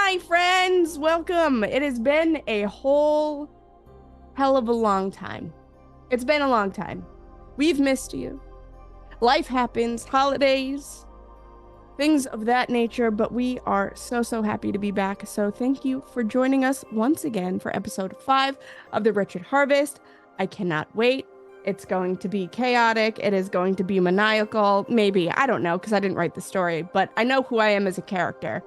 my friends. Welcome. It has been a whole hell of a long time. It's been a long time. We've missed you. Life happens, holidays, things of that nature, but we are so happy to be back. So thank you for joining us once again for episode 5 of the Wretched Harvest. I cannot wait. It's going to be chaotic. It is going to be maniacal. Maybe. I don't know, because I didn't write the story, but I know who I am as a character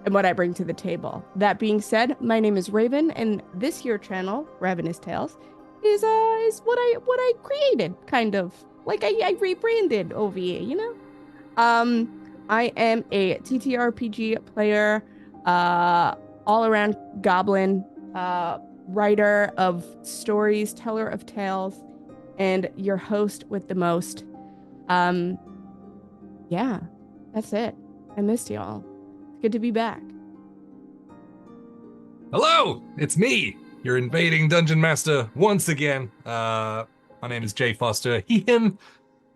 and what I bring to the table. That being said, my name is Raven, and this here channel, Ravenous Tales, is what I created, kind of. Like I rebranded OVA, you know? I am a TTRPG player, all-around goblin, writer of stories, teller of tales, and your host with the most. Yeah, that's it. I missed y'all. It's good to be back. Hello, it's me, your invading dungeon master once again. My name is Jay Foster, he, him,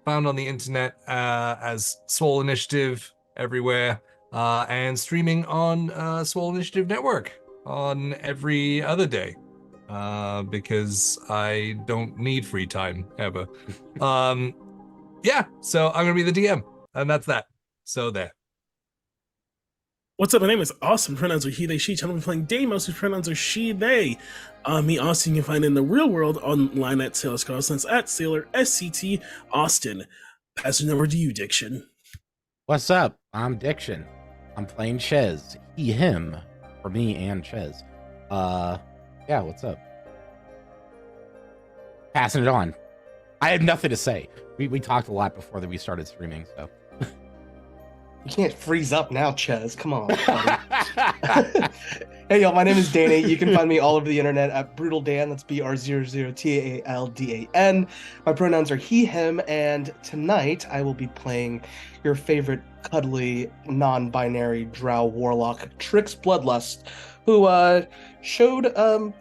found on the internet as Swole Initiative everywhere, and streaming on Swole Initiative Network on every other day, because I don't need free time ever. Yeah, so I'm gonna be the DM, and that's that. So there. What's up? My name is Austin. Pronouns are he, they, she. Channel playing Deimos, whose pronouns are she, they. Me, Austin, you can find in the real world online at Sailor Scarlets, at Sailor SCT Austin. Passing over to you, Diction. What's up? I'm Diction. I'm playing Ches. He, him, for me and Ches. Yeah, what's up? Passing it on. I had nothing to say. We talked a lot before that we started streaming, so. You can't freeze up now, Ches. Come on. Hey, y'all. My name is Danny. You can find me all over the internet at Brutal Dan. That's BR00TALDAN. My pronouns are he, him, and tonight I will be playing your favorite cuddly, non-binary drow warlock, Trix Bloodlust, who showed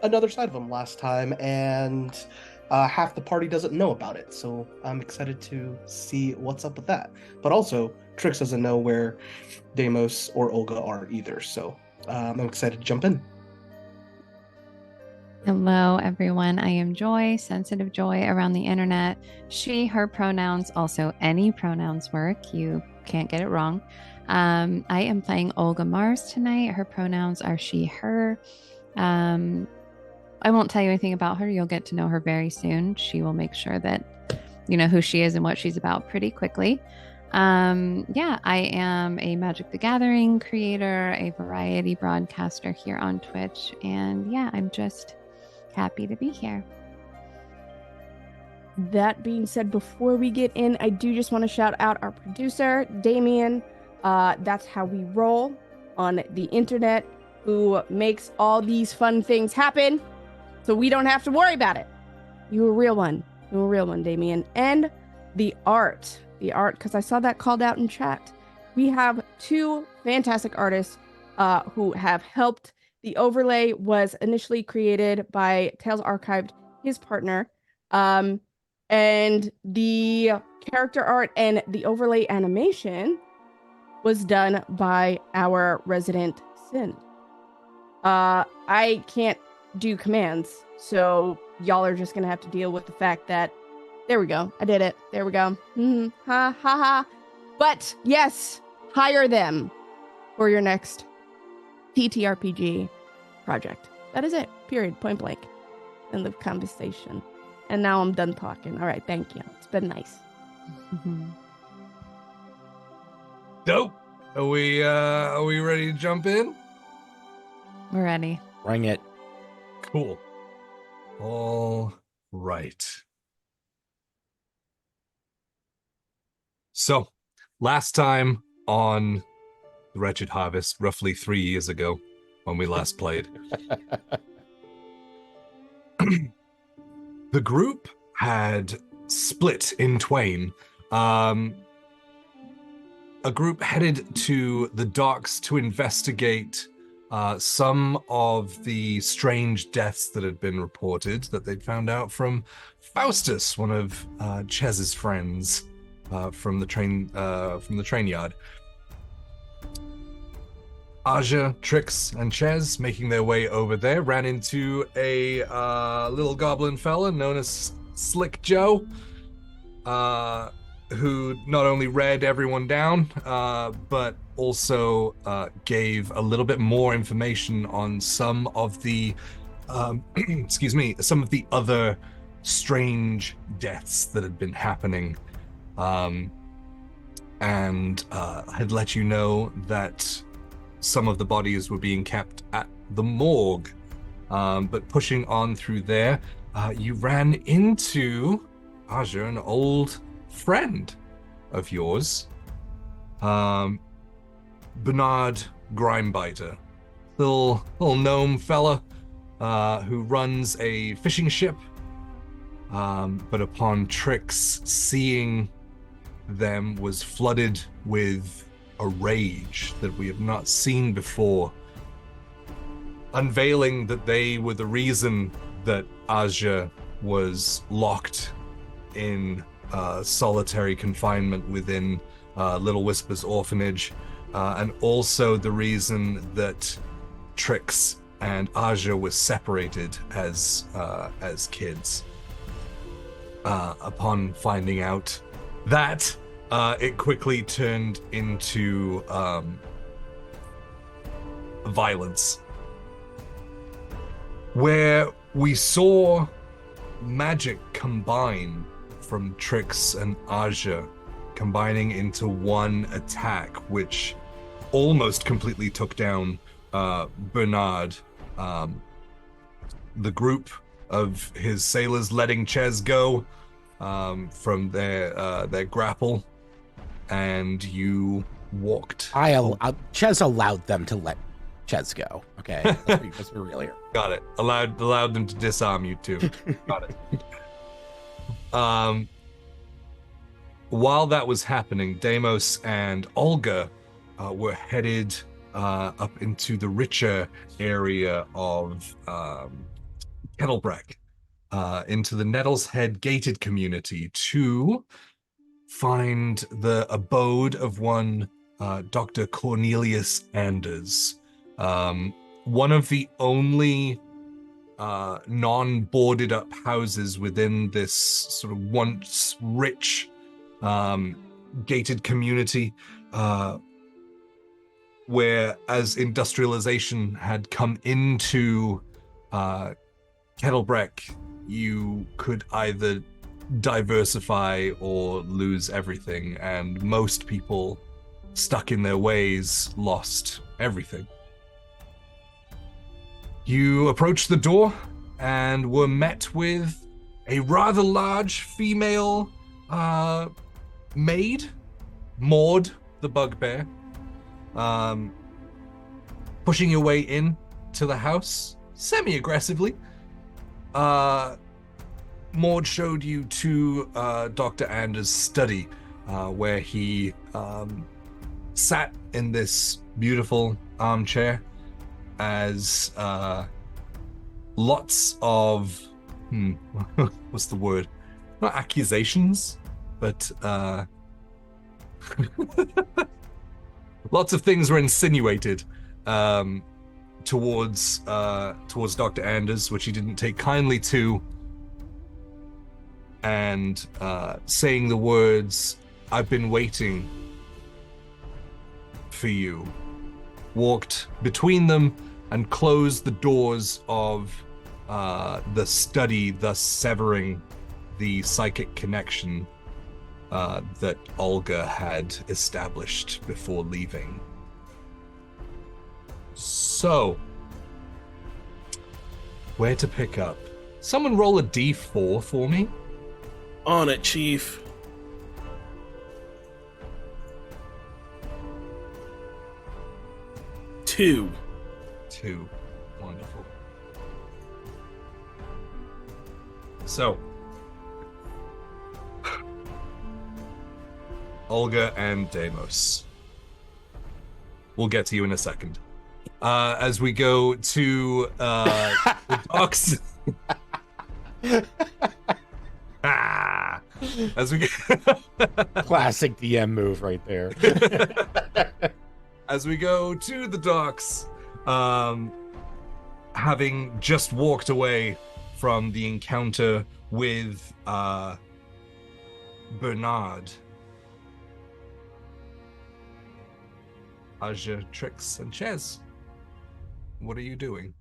another side of him last time, and half the party doesn't know about it. So I'm excited to see what's up with that. But also, Trix doesn't know where Deimos or Olga are either, so I'm excited to jump in. Hello, everyone. I am Joy, sensitive Joy around the internet. She, her pronouns, also any pronouns work. You can't get it wrong. I am playing Olga Marz tonight. Her pronouns are she, her. I won't tell you anything about her. You'll get to know her very soon. She will make sure that you know who she is and what she's about pretty quickly. Yeah, I am a Magic the Gathering creator, a variety broadcaster here on Twitch, and yeah, I'm just happy to be here. That being said, before we get in, I do just want to shout out our producer, Damien. That's how we roll on the internet, who makes all these fun things happen, so we don't have to worry about it. You're a real one. You're a real one, Damien. And the art, because I saw that called out in chat. We have 2 fantastic artists who have helped. The overlay was initially created by Tales Archived, his partner, and the character art and the overlay animation was done by our resident Sin. I can't do commands, so y'all are just gonna have to deal with the fact that there we go. I did it. There we go. Ha ha ha. But yes, hire them for your next TTRPG project. That is it. Period. Point blank. End of conversation. And now I'm done talking. All right. Thank you. It's been nice. Dope. Are we ready to jump in? We're ready. Bring it. Cool. All right. So, last time on the Wretched Harvest, roughly 3 years ago, when we last played, the group had split in twain. A group headed to the docks to investigate some of the strange deaths that had been reported that they'd found out from Faustus, one of Chez's friends. From the train yard. Aja, Trix, and Ches making their way over there ran into a little goblin fella known as Slick Joe, who not only read everyone down, but also gave a little bit more information on some of the, some of the other strange deaths that had been happening, and had let you know that some of the bodies were being kept at the morgue. But pushing on through there, you ran into Aja, an old friend of yours, Bernard Grimebiter, little gnome fella who runs a fishing ship. But upon Trix seeing them, was flooded with a rage that we have not seen before, unveiling that they were the reason that Aja was locked in solitary confinement within Little Whisper's orphanage, and also the reason that Trix and Aja were separated as kids. Upon finding out that, it quickly turned into violence, where we saw magic combine from Trix and Aja, combining into one attack, which almost completely took down Bernard. The group of his sailors letting Ches go from their grapple, and you walked. Ches allowed them to let Ches go. Okay, let's be real here. Got it. Allowed them to disarm you too. Got it. While that was happening, Deimos and Olga were headed up into the richer area of Kettlebrek, into the Nettle's Head gated community to find the abode of one Dr. Cornelius Anders, one of the only non-boarded up houses within this sort of once rich gated community, where as industrialization had come into Kettlebrek, you could either diversify or lose everything, and most people stuck in their ways lost everything. You approached the door and were met with a rather large female maid, Maud the Bugbear, pushing your way in to the house semi-aggressively. Maud showed you to Dr. Anders' study, where he sat in this beautiful armchair as lots of what's the word? Not accusations, but lots of things were insinuated towards Dr. Anders, which he didn't take kindly to, and saying the words, "I've been waiting for you," walked between them and closed the doors of the study, thus severing the psychic connection that Olga had established before leaving. So, where to pick up? Someone roll a d4 for me. On it, Chief. Two. Wonderful. So, Olga and Deimos. We'll get to you in a second. As we go to the docks. As we get Classic DM move right there. as we go to the docks, having just walked away from the encounter with Bernard, Aja, Trix, and Ches, what are you doing?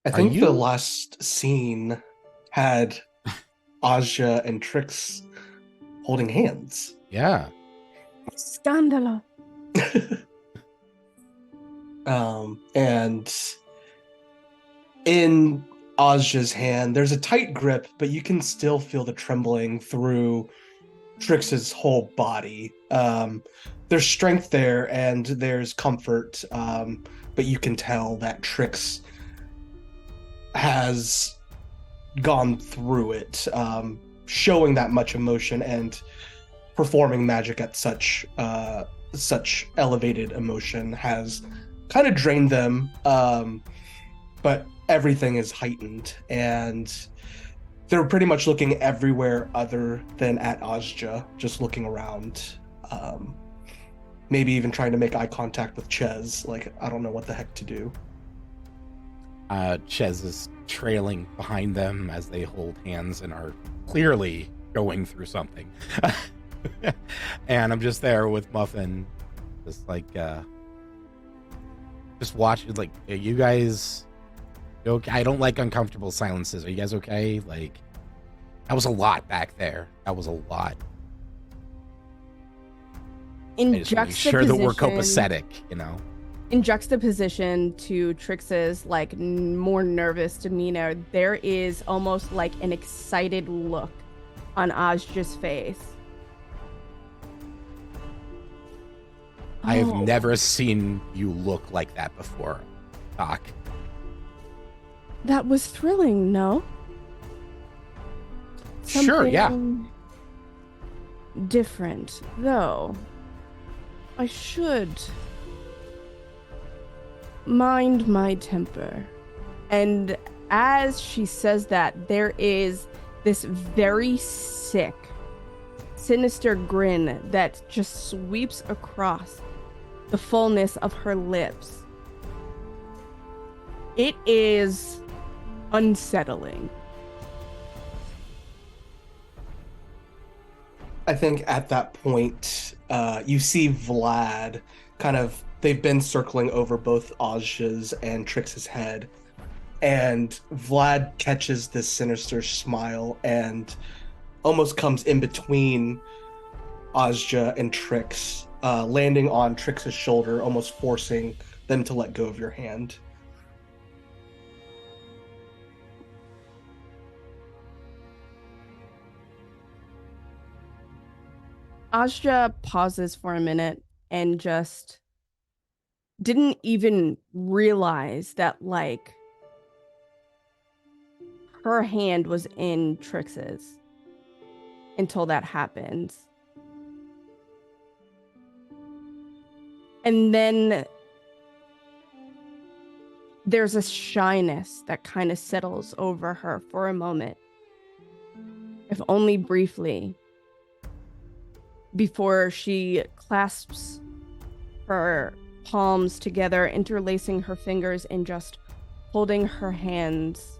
I think the last scene had Aja and Trix holding hands. Yeah. Scandalo. And in Aja's hand, there's a tight grip, but you can still feel the trembling through Trix's whole body. There's strength there and there's comfort, but you can tell that Trix has gone through it, showing that much emotion and performing magic at such elevated emotion has kind of drained them, but everything is heightened, and they're pretty much looking everywhere other than at Aja, just looking around, maybe even trying to make eye contact with Ches, like, I don't know what the heck to do. Ches is trailing behind them as they hold hands and are clearly going through something. And I'm just there with Muffin, just like, just watching, like, are you guys okay? I don't like uncomfortable silences. Are you guys okay? Like, that was a lot back there. That was a lot. In I just want to make sure that we're copacetic, you know? In juxtaposition to Trix's, like, more nervous demeanor, there is almost like an excited look on Aja's face. I have never seen you look like that before, Doc. That was thrilling, no? Sure, yeah. Different, though. I should mind my temper. And as she says that, there is this very sick, sinister grin that just sweeps across the fullness of her lips. It is unsettling. I think at that point, you see Vlad kind of, they've been circling over both Aja's and Trix's head, and Vlad catches this sinister smile and almost comes in between Aja and Trix, landing on Trix's shoulder, almost forcing them to let go of your hand. Aja pauses for a minute and just didn't even realize that, like, her hand was in Trix's until that happens. And then there's a shyness that kind of settles over her for a moment, if only briefly, before she clasps her palms together, interlacing her fingers and just holding her hands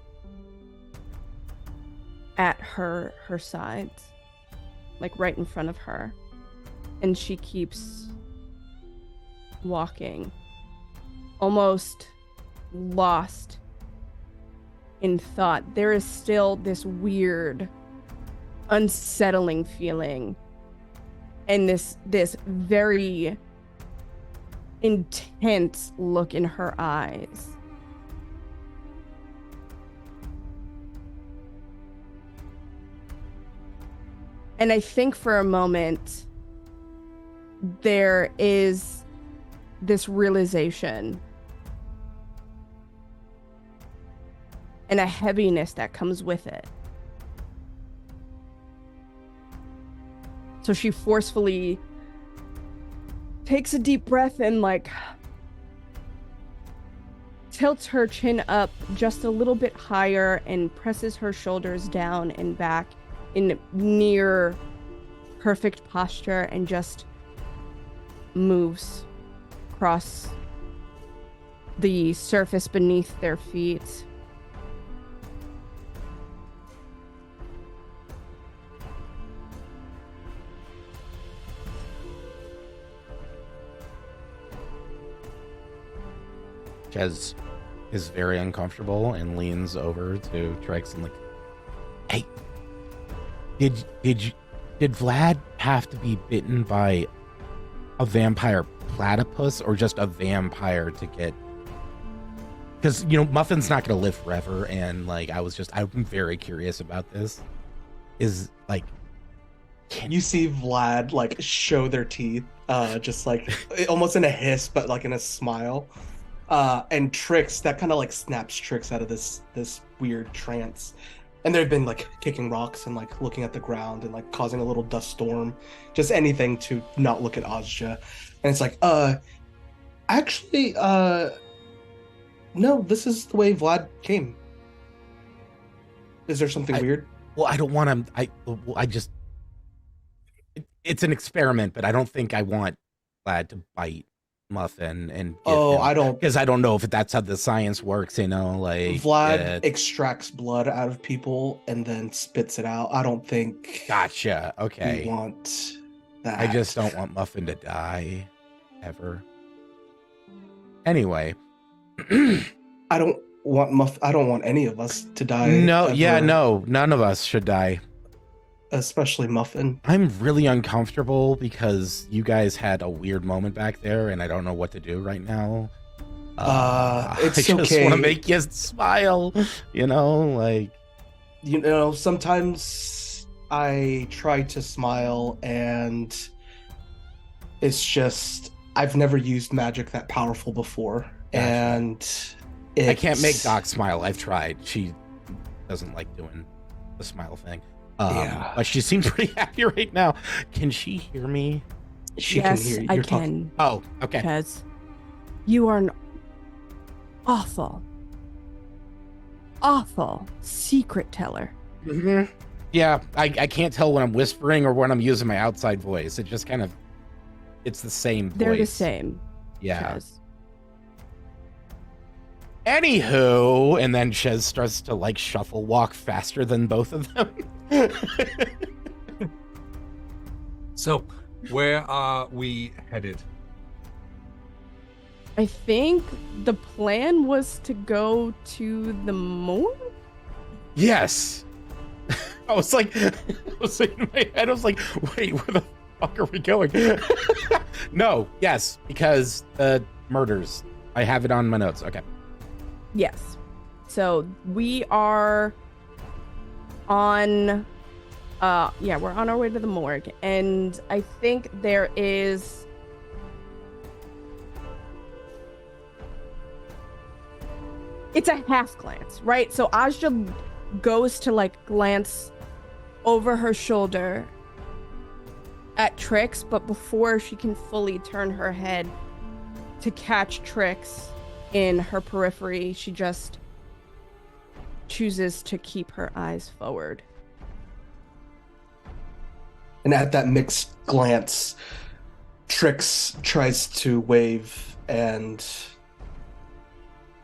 at her sides, like right in front of her. And she keeps walking, almost lost in thought. There is still this weird, unsettling feeling and this very intense look in her eyes. And I think for a moment, there is this realization and a heaviness that comes with it. So she forcefully takes a deep breath and, like, tilts her chin up just a little bit higher and presses her shoulders down and back in near perfect posture and just moves across the surface beneath their feet. Chez is very uncomfortable and leans over to Trix and like, hey, did Vlad have to be bitten by a vampire platypus or just a vampire to get? Because Muffin's not gonna live forever, and like I'm very curious about this. Is like, Can you see Vlad like show their teeth, just like almost in a hiss, but like in a smile, and Trix that kind of like snaps Trix out of this weird trance, and they've been like kicking rocks and like looking at the ground and like causing a little dust storm, just anything to not look at Ozja, and it's like, actually, no, this is the way Vlad came. Is there something weird? Well, I don't want him. It's an experiment, but I don't think I want Vlad to bite Muffin and I don't, because I don't know if that's how the science works. Like Vlad extracts blood out of people and then spits it out. I don't think. Gotcha. Okay. You want that? I just don't want Muffin to die ever. Anyway, I don't want any of us to die. No, ever. yeah, no, none of us should die. Especially Muffin. I'm really uncomfortable because you guys had a weird moment back there, and I don't know what to do right now. It's I just okay. want to make you smile. Sometimes I try to smile, and it's just I've never used magic that powerful before, Gotcha. And I can't make Doc smile. I've tried. She doesn't like doing the smile thing. Yeah. But she seems pretty happy right now. Can she hear me? She yes, can hear you. I You're can. talking. Oh, okay. Because you are an awful secret teller. Mm-hmm. Yeah, I can't tell when I'm whispering or when I'm using my outside voice. It just kind of, it's the same voice. They're the same. Yeah. Chez. Anywho, and then Chez starts to like shuffle walk faster than both of them. So, where are we headed? I think the plan was to go to the morgue. Yes. I was like in my head, I was like, wait, where the fuck are we going? No, yes, because murders. I have it on my notes. Okay. Yes. So we are on we're on our way to the morgue, and I think there is it's a half glance, right? So Ozja goes to like glance over her shoulder at Trix, but before she can fully turn her head to catch Trix in her periphery, she just chooses to keep her eyes forward. And at that mixed glance, Trix tries to wave and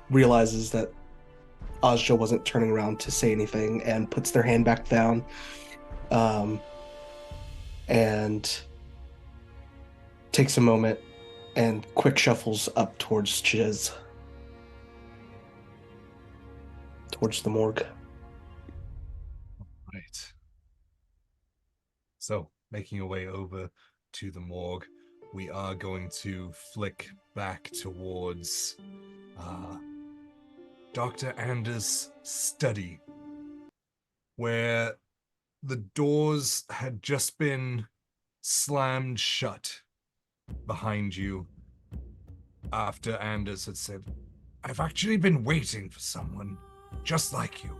realizes that Ozja wasn't turning around to say anything and puts their hand back down, and takes a moment and quick shuffles up towards Chiz, towards the morgue. Right. So, making our way over to the morgue, we are going to flick back towards Dr. Anders' study, where the doors had just been slammed shut behind you after Anders had said, "I've actually been waiting for someone just like you."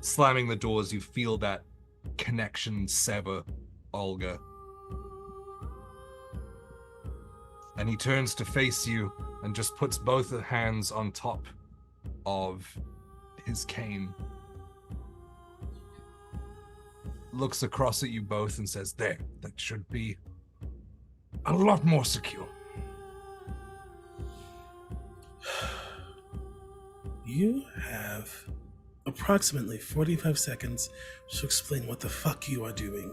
Slamming the doors, you feel that connection sever, Olga. And he turns to face you and just puts both hands on top of his cane. looks across at you both and says, there, that should be a lot more secure. You have approximately 45 seconds to explain what the fuck you are doing.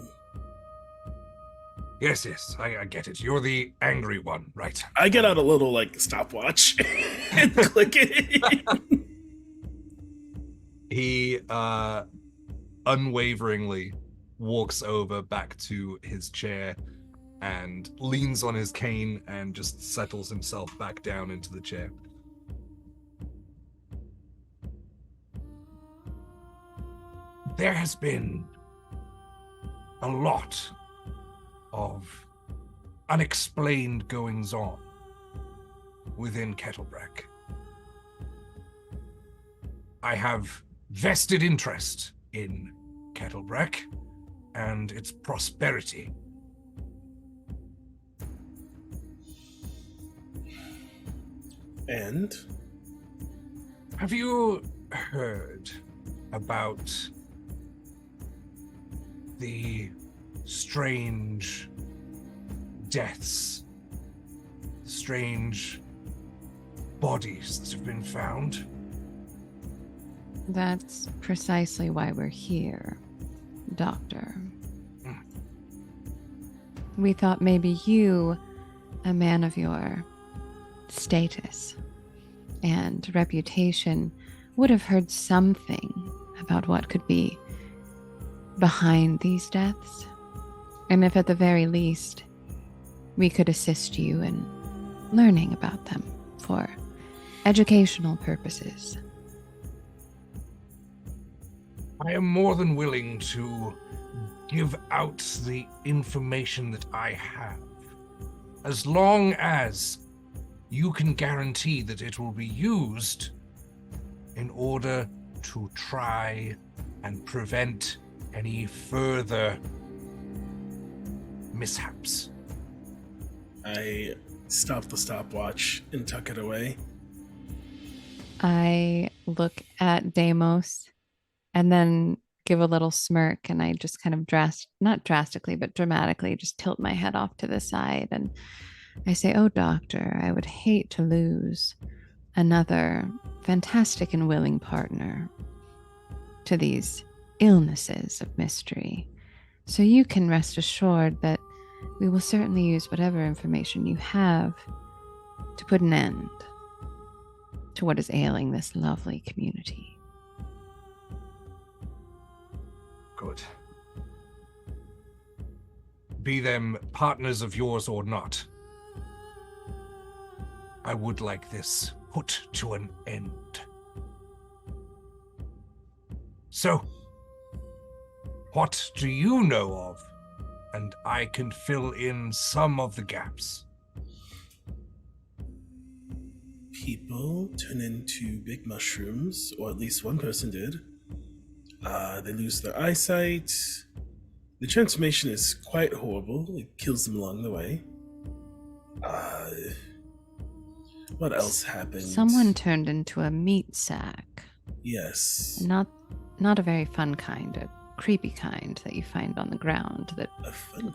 Yes, I get it. You're the angry one, right? I get out a little, like, stopwatch and click it. He unwaveringly walks over back to his chair and leans on his cane and just settles himself back down into the chair. There has been a lot of unexplained goings-on within Kettlebrek. I have vested interest in Kettlebrek and its prosperity. And? Have you heard about the strange deaths, strange bodies that have been found? That's precisely why we're here, Doctor. We thought maybe you, a man of your status and reputation, would have heard something about what could be behind these deaths. And if at the very least, we could assist you in learning about them for educational purposes. I am more than willing to give out the information that I have, as long as you can guarantee that it will be used in order to try and prevent any further mishaps. I stop the stopwatch and tuck it away. I look at Deimos and then give a little smirk, and I just kind of not drastically, but dramatically just tilt my head off to the side, and I say, "Oh, Doctor, I would hate to lose another fantastic and willing partner to these illnesses of mystery. So you can rest assured that we will certainly use whatever information you have to put an end to what is ailing this lovely community." Good. Be them partners of yours or not, I would like this put to an end. So, what do you know of? And I can fill in some of the gaps. People turn into big mushrooms, or at least one person did. They lose their eyesight. The transformation is quite horrible. It kills them along the way. What else happened? Someone turned into a meat sack. Yes. Not a very fun kind, a creepy kind that you find on the ground. That A fun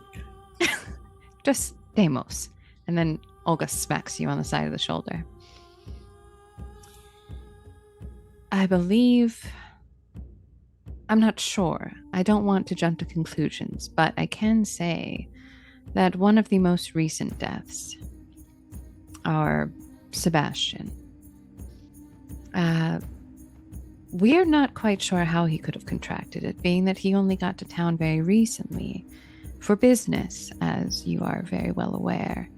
just Deimos. And then Olga smacks you on the side of the shoulder. I believe, I'm not sure. I don't want to jump to conclusions, but I can say that one of the most recent deaths, our Sebastian, we're not quite sure how he could have contracted it, being that he only got to town very recently for business, as you are very well aware.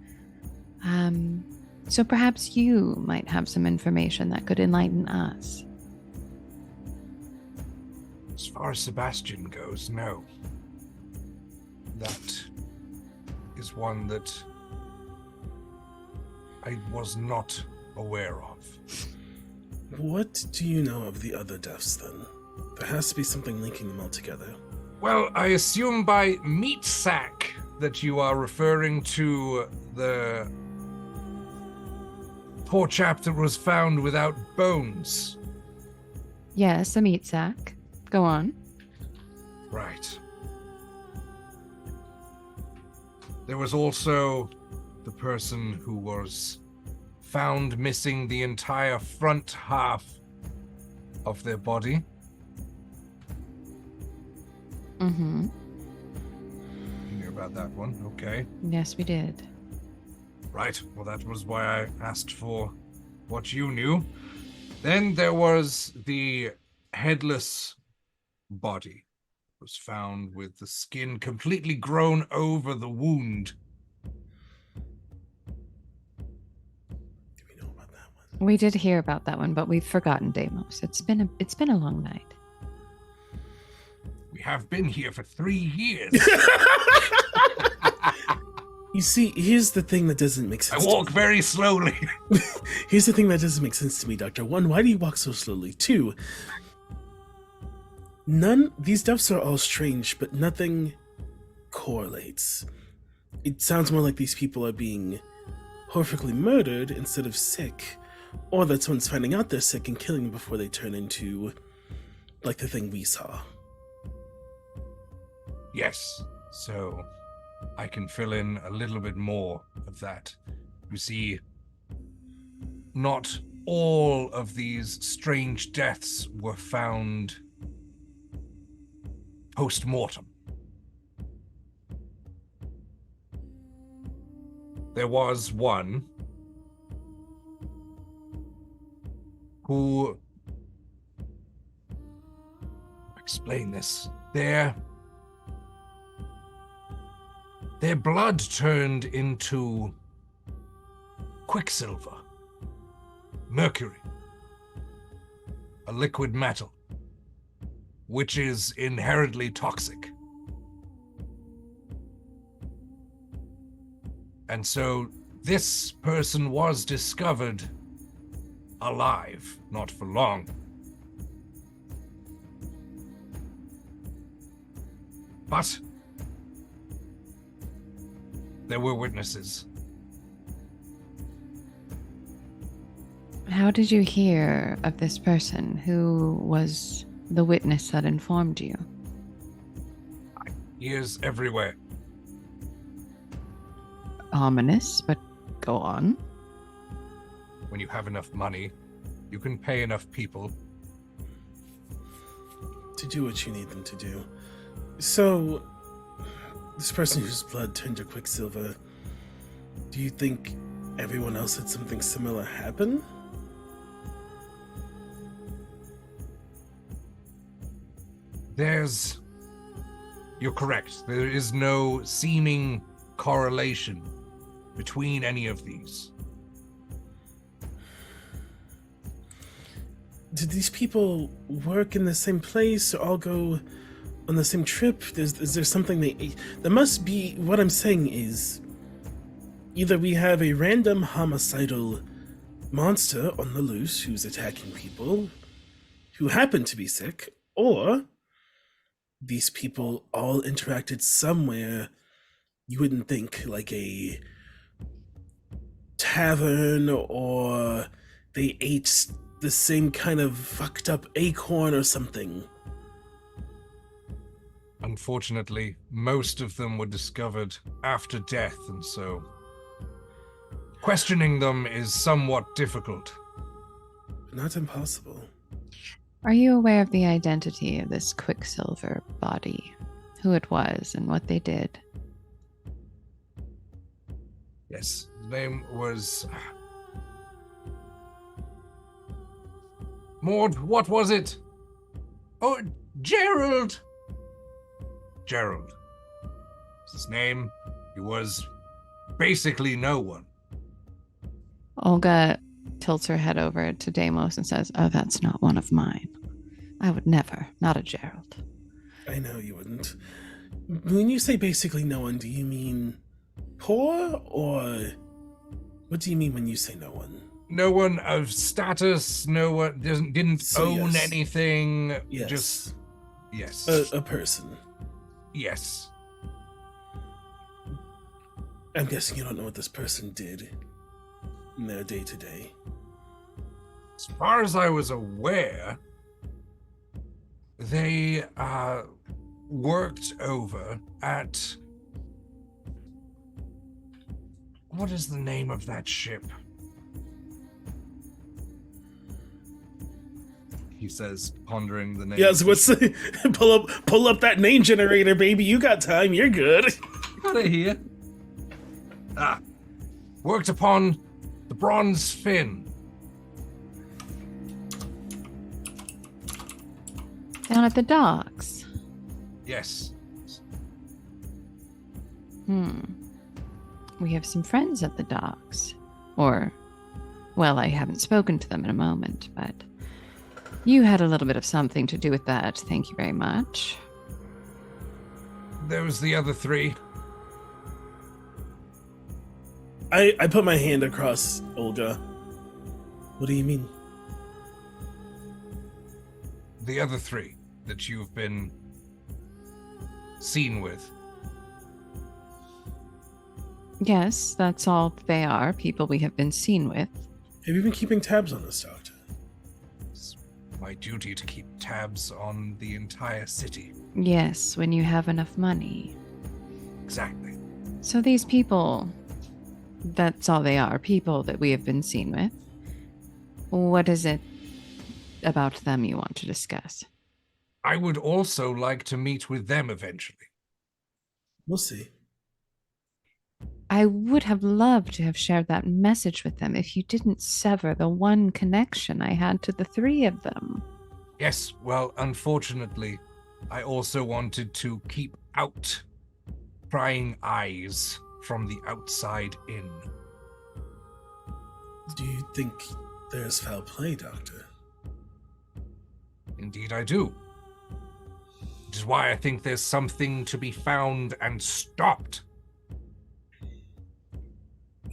So perhaps you might have some information that could enlighten us. As far as Sebastian goes, no. That is one that I was not aware of. What do you know of the other deaths, then? There has to be something linking them all together. Well, I assume by meat sack that you are referring to the poor chap that was found without bones. Yes, a meat sack. Go on. Right. There was also the person who was found missing the entire front half of their body. Mm-hmm. You knew about that one, okay. Yes, we did. Right, well that was why I asked for what you knew. Then there was the headless body. It was found with the skin completely grown over the wound. Do we know about that one? We did hear about that one, but we've forgotten Deimos. It's been a long night. We have been here for 3 years. You see, here's the thing that doesn't make I sense. walk very slowly. Here's the thing that doesn't make sense to me, Doctor. 1, why do you walk so slowly? 2, these deaths are all strange, but nothing correlates. It sounds more like these people are being horrifically murdered instead of sick, or that someone's finding out they're sick and killing them before they turn into, like, the thing we saw. Yes, so I can fill in a little bit more of that. You see, not all of these strange deaths were found post-mortem. There was one who... explain this. Their blood turned into quicksilver, mercury, a liquid metal, which is inherently toxic. And so this person was discovered alive, not for long. But there were witnesses. How did you hear of this person? Who was the witness that informed you? Ears everywhere. Ominous, but go on. When you have enough money, you can pay enough people. To do what you need them to do. So, this person whose blood turned to quicksilver, do you think everyone else had something similar happen? You're correct. There is no seeming correlation between any of these. Did these people work in the same place or all go on the same trip? Is there something there must be? What I'm saying is, either we have a random homicidal monster on the loose who's attacking people who happen to be sick, or these people all interacted somewhere you wouldn't think, like a tavern, or they ate the same kind of fucked up acorn or something. Unfortunately, most of them were discovered after death, and so questioning them is somewhat difficult. Not impossible. Are you aware of the identity of this quicksilver body? Who it was and what they did? Yes, his name was... Maud, what was it? Oh, Gerald! Gerald. His name, he was basically no one. Olga tilts her head over to Deimos and says, "Oh, that's not one of mine. I would never, not a Gerald." I know you wouldn't. When you say basically no one, do you mean poor, or what do you mean when you say no one? No one of status, no one didn't own yes. anything. Yes. Just yes. A person. Yes. I'm guessing you don't know what this person did in their day-to-day. As far as I was aware, they worked over at What is the name of that ship? He says, pondering the name. Yes, pull up that name generator, baby. You got time. You're good. Got it here. Worked upon the Bronze Fin. Down at the docks. Yes. We have some friends at the docks. Or, well, I haven't spoken to them in a moment, but you had a little bit of something to do with that. Thank you very much. There was the other three. I put my hand across Olga. What do you mean? The other three that you've been seen with. Yes, that's all they are, people we have been seen with. Have you been keeping tabs on this, Doctor? It's my duty to keep tabs on the entire city. Yes, when you have enough money. Exactly. So these people, that's all they are, people that we have been seen with. What is it about them you want to discuss? I would also like to meet with them eventually. We'll see. I would have loved to have shared that message with them if you didn't sever the one connection I had to the three of them. Yes, well, unfortunately, I also wanted to keep out prying eyes from the outside in. Do you think there's foul play, Doctor? Indeed I do. Which is why I think there's something to be found and stopped.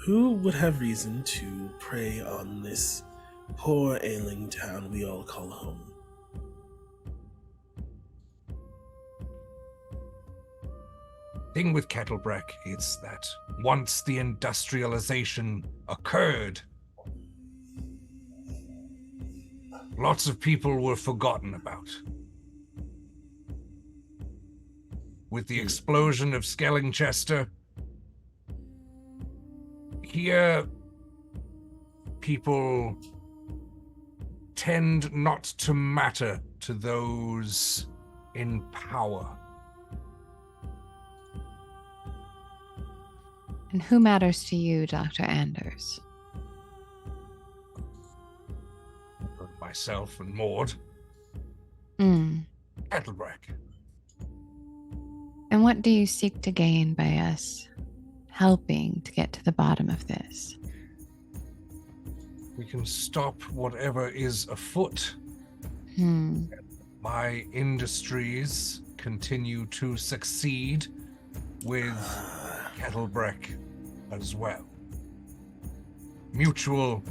Who would have reason to prey on this poor ailing town we all call home? Thing with Kettlebrek is that once the industrialization occurred, lots of people were forgotten about. With the explosion of Skellingchester, here, people tend not to matter to those in power. And who matters to you, Dr. Anders? Myself and Maud. Kettlebrek. And what do you seek to gain by us helping to get to the bottom of this? We can stop whatever is afoot. My industries continue to succeed with Kettlebrek as well. Mutual.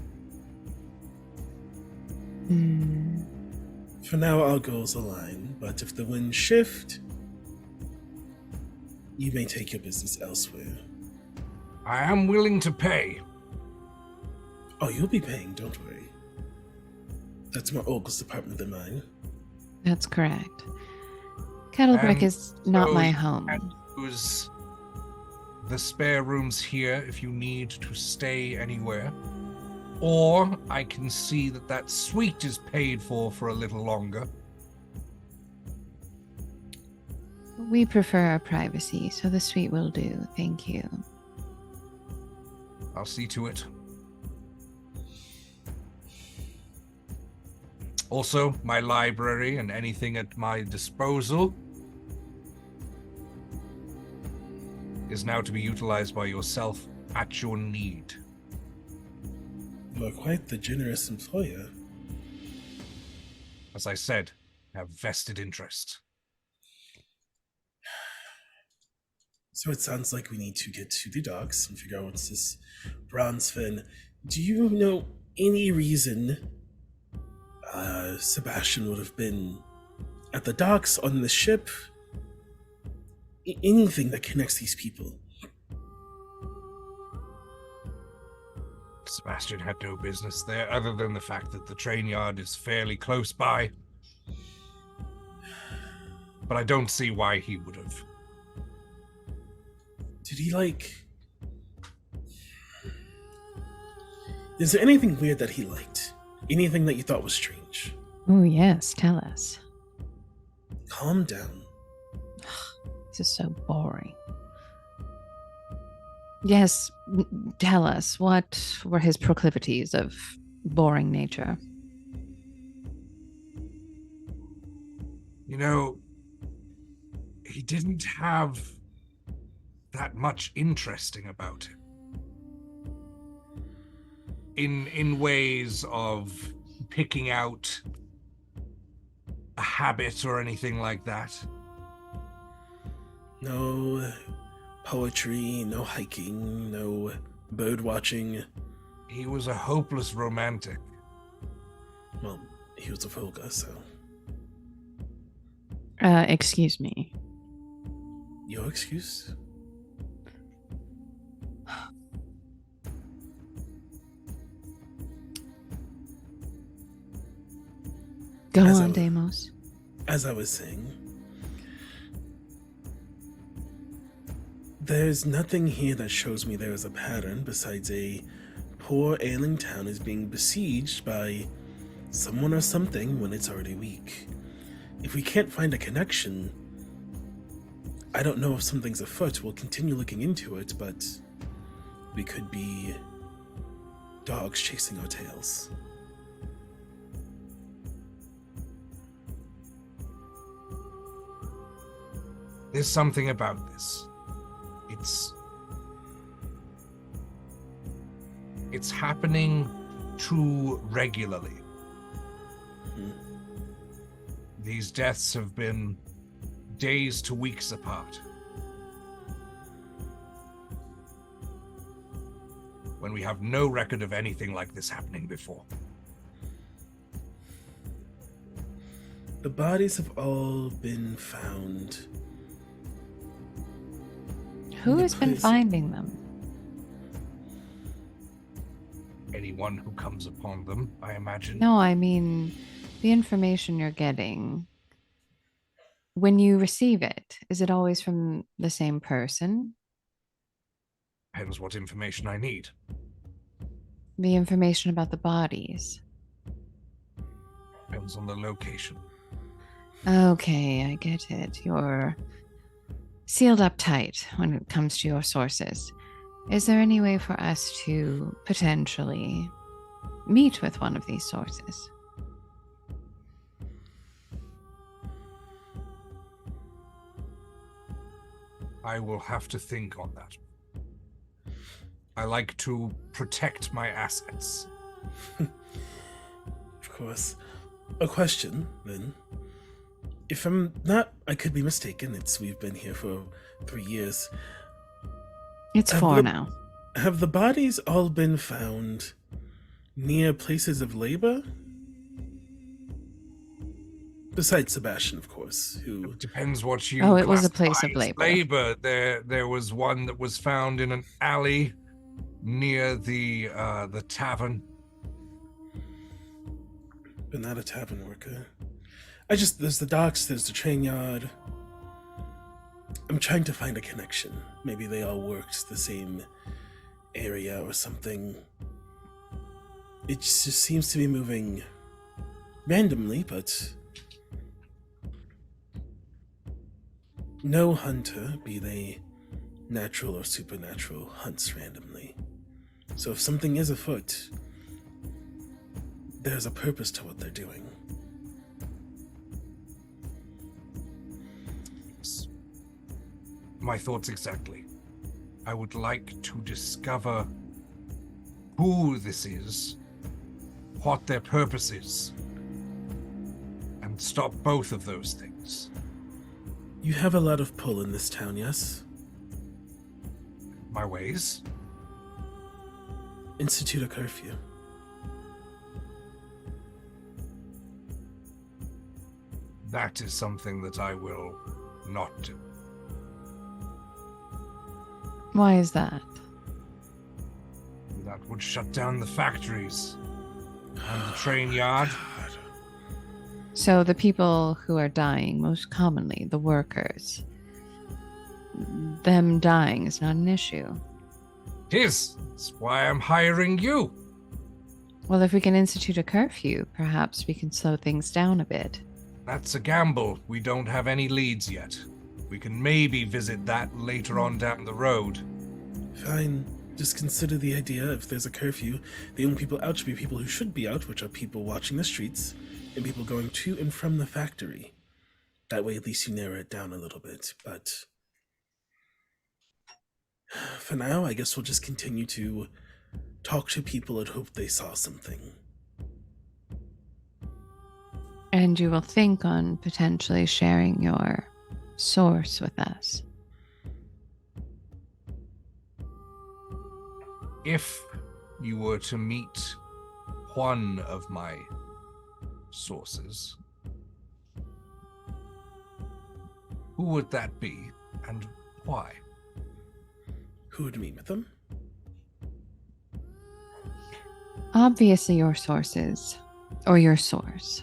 For now, our goals align, but if the winds shift, you may take your business elsewhere. I am willing to pay. Oh, you'll be paying, don't worry. That's more Olga's department than mine. That's correct. Kettlebrek is not my home. Use the spare rooms here if you need to stay anywhere. Or I can see that that suite is paid for a little longer. We prefer our privacy, so the suite will do. Thank you. I'll see to it. Also, my library and anything at my disposal is now to be utilized by yourself at your need. You are quite the generous employer. As I said, I have vested interest. So it sounds like we need to get to the docks and figure out what's this bronze fin. Do you know any reason Sebastian would have been at the docks, on the ship? Anything that connects these people? Sebastian had no business there, other than the fact that the train yard is fairly close by. But I don't see why he would have. Did he, like... Is there anything weird that he liked? Anything that you thought was strange? Oh, yes, tell us. Calm down. This is so boring. Yes, tell us, what were his proclivities of boring nature? You know, he didn't have that much interesting about him. In ways of picking out a habit or anything like that. No poetry, no hiking, no bird watching. He was a hopeless romantic. Well, he was a Volga, so. Excuse me. Your excuse? Go As on, Deimos. As I was saying, there's nothing here that shows me there is a pattern besides a poor ailing town is being besieged by someone or something when it's already weak. If we can't find a connection, I don't know if something's afoot. We'll continue looking into it, but we could be dogs chasing our tails. There's something about this. It's happening too regularly. These deaths have been days to weeks apart. When we have no record of anything like this happening before. The bodies have all been found. Who has been finding them? Anyone who comes upon them, I imagine. No, I mean, the information you're getting. When you receive it, is it always from the same person? Depends what information I need. The information about the bodies. Depends on the location. Okay, I get it. You're sealed up tight when it comes to your sources. Is there any way for us to potentially meet with one of these sources? I will have to think on that. I like to protect my assets. Of course. A question, then. If I'm not, I could be mistaken. We've been here for 3 years. It's 4 now. Have the bodies all been found near places of labor? Besides Sebastian, of course, who... It depends what you... Oh, it was a classify place of as labor. There was one that was found in an alley near the tavern. But not a tavern worker. There's the docks, there's the train yard. I'm trying to find a connection. Maybe they all worked the same area or something. It just seems to be moving randomly, but no hunter, be they natural or supernatural, hunts randomly. So if something is afoot, there's a purpose to what they're doing. My thoughts exactly. I would like to discover who this is, what their purpose is, and stop both of those things. You have a lot of pull in this town, yes? My ways? Institute a curfew. That is something that I will not do. Why is that? That would shut down the factories and the train yard. So the people who are dying, most commonly the workers, them dying is not an issue. It is. That's why I'm hiring you. Well, if we can institute a curfew, perhaps we can slow things down a bit. That's a gamble. We don't have any leads yet. We can maybe visit that later on down the road. Fine. Just consider the idea if there's a curfew, the only people out should be people who should be out, which are people watching the streets, and people going to and from the factory. That way at least you narrow it down a little bit, but for now, I guess we'll just continue to talk to people and hope they saw something. And you will think on potentially sharing your source with us. If you were to meet one of my sources, who would that be and why? Who would meet with them? Obviously, your sources, or your source,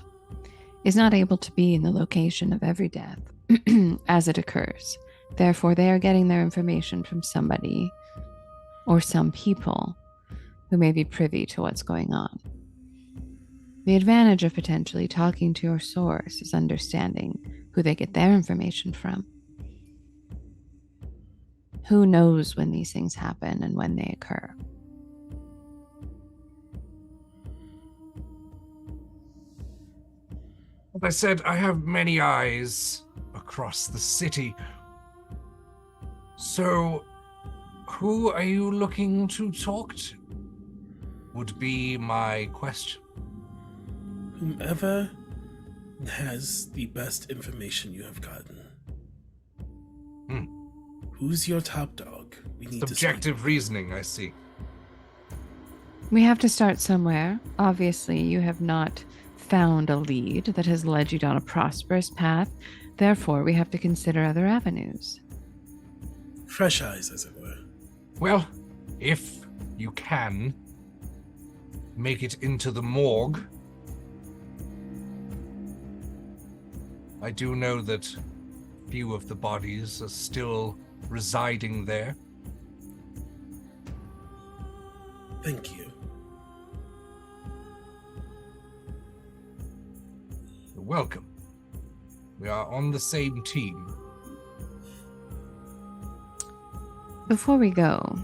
is not able to be in the location of every death as it occurs. Therefore, they are getting their information from somebody or some people who may be privy to what's going on. The advantage of potentially talking to your source is understanding who they get their information from. Who knows when these things happen and when they occur? As I said, I have many eyes across the city. So, who are you looking to talk to? Would be my question. Whomever has the best information you have gotten. Who's your top dog? We need Subjective reasoning, I see. We have to start somewhere. Obviously, you have not found a lead that has led you down a prosperous path. Therefore, we have to consider other avenues. Fresh eyes, as it were. Well, if you can make it into the morgue, I do know that few of the bodies are still residing there. Thank you. You're welcome. We are on the same team. Before we go,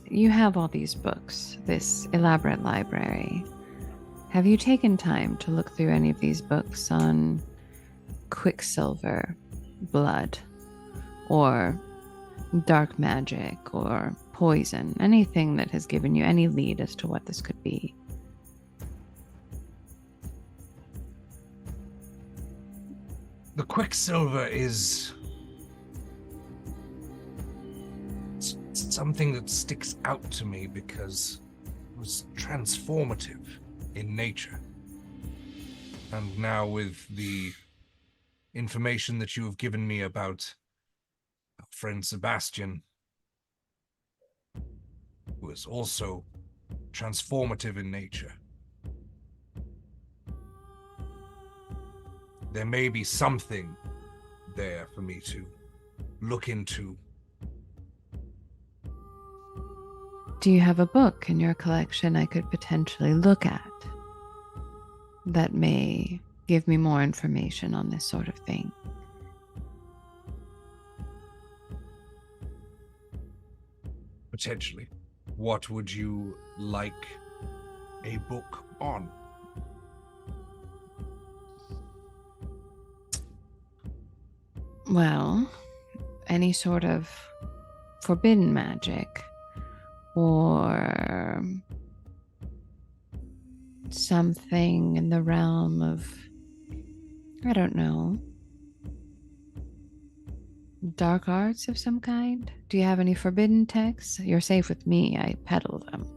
you have all these books, this elaborate library. Have you taken time to look through any of these books on quicksilver, blood, or dark magic, or poison? Anything that has given you any lead as to what this could be? The quicksilver is something that sticks out to me because it was transformative in nature. And now with the information that you have given me about our friend Sebastian, who is also transformative in nature, there may be something there for me to look into. Do you have a book in your collection I could potentially look at that may give me more information on this sort of thing? Potentially. What would you like a book on? Well, any sort of forbidden magic, or something in the realm of, I don't know, dark arts of some kind? Do you have any forbidden texts? You're safe with me. I peddle them.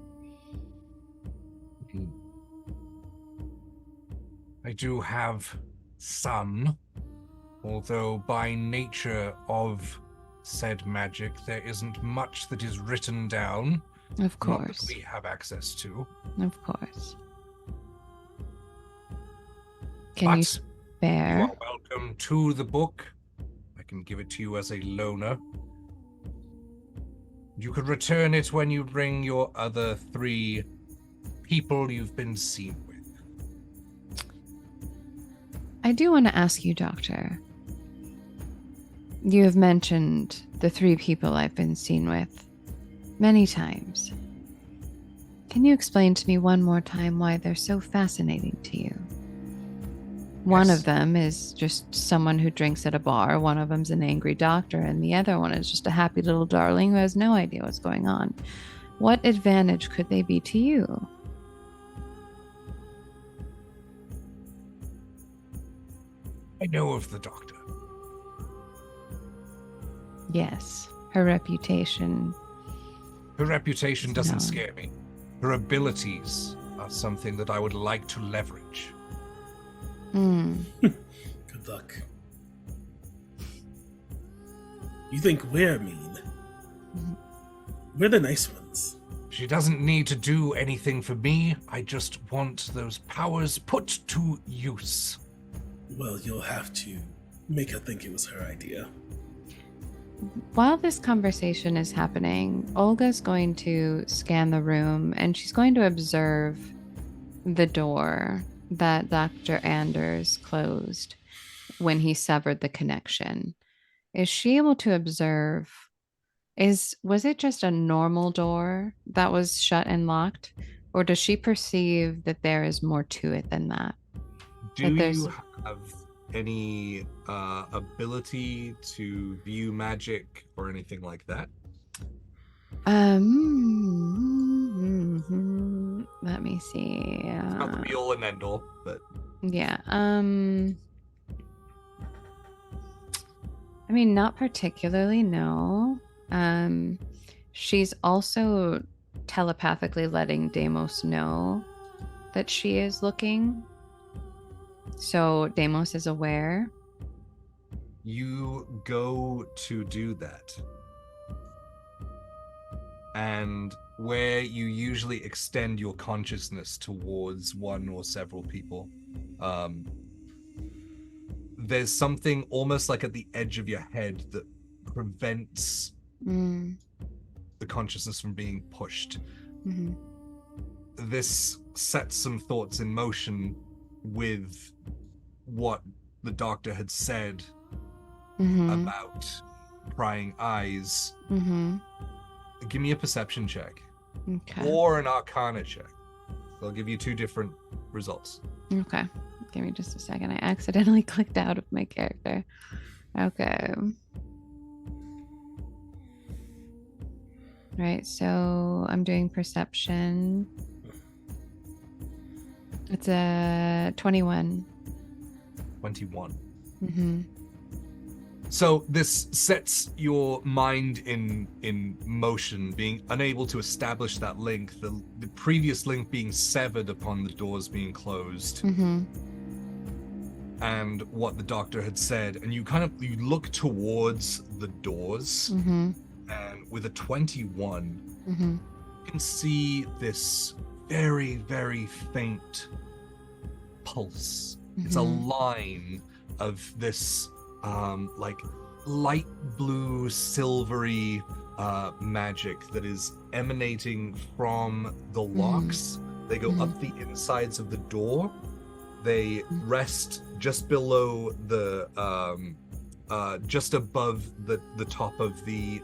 I do have some, although by nature of said magic, there isn't much that is written down. Of Not that course. we have access to. Of course. Can you You spare? are welcome to the book. I can give it to you as a loaner. You could return it when you bring your other 3 people you've been seen with. I do want to ask you, Doctor. You have mentioned the 3 people I've been seen with many times. Can you explain to me one more time why they're so fascinating to you? One Yes. of them is just someone who drinks at a bar, one of them's an angry doctor, and the other one is just a happy little darling who has no idea what's going on. What advantage could they be to you? I know of the doctor. Yes, her reputation. Her reputation doesn't No. scare me. Her abilities are something that I would like to leverage. Good luck. You think we're mean? We're the nice ones. She doesn't need to do anything for me. I just want those powers put to use. Well, you'll have to make her think it was her idea. While this conversation is happening, Olga's going to scan the room and she's going to observe the door that Dr. Anders closed when he severed the connection. Is she able to observe? Was it just a normal door that was shut and locked? Or does she perceive that there is more to it than that? Do Like there's- you have any ability to view magic or anything like that? Let me see. It's not the be all and end all, but Yeah. I mean, not particularly, no. She's also telepathically letting Deimos know that she is looking. So Deimos is aware. you go to do that. And where you usually extend your consciousness towards one or several people, there's something almost like at the edge of your head that prevents the consciousness from being pushed. Mhm. This sets some thoughts in motion with what the doctor had said Mhm. about prying eyes. Mhm. Give me a perception check Okay. or an arcana check. They'll give you 2 different results. Okay. Give me just a second. I accidentally clicked out of my character. Okay. Right, so I'm doing perception. It's a 21. 21. Mm-hmm. So this sets your mind in motion, being unable to establish that link, the previous link being severed upon the doors being closed, Mm-hmm. and what the doctor had said, and you look towards the doors, Mm-hmm. and with a 21, Mm-hmm. you can see this very, very faint pulse. It's a Mhm. line of this like light blue silvery magic that is emanating from the locks. They go up the insides of the door. They rest just below the just above the top of the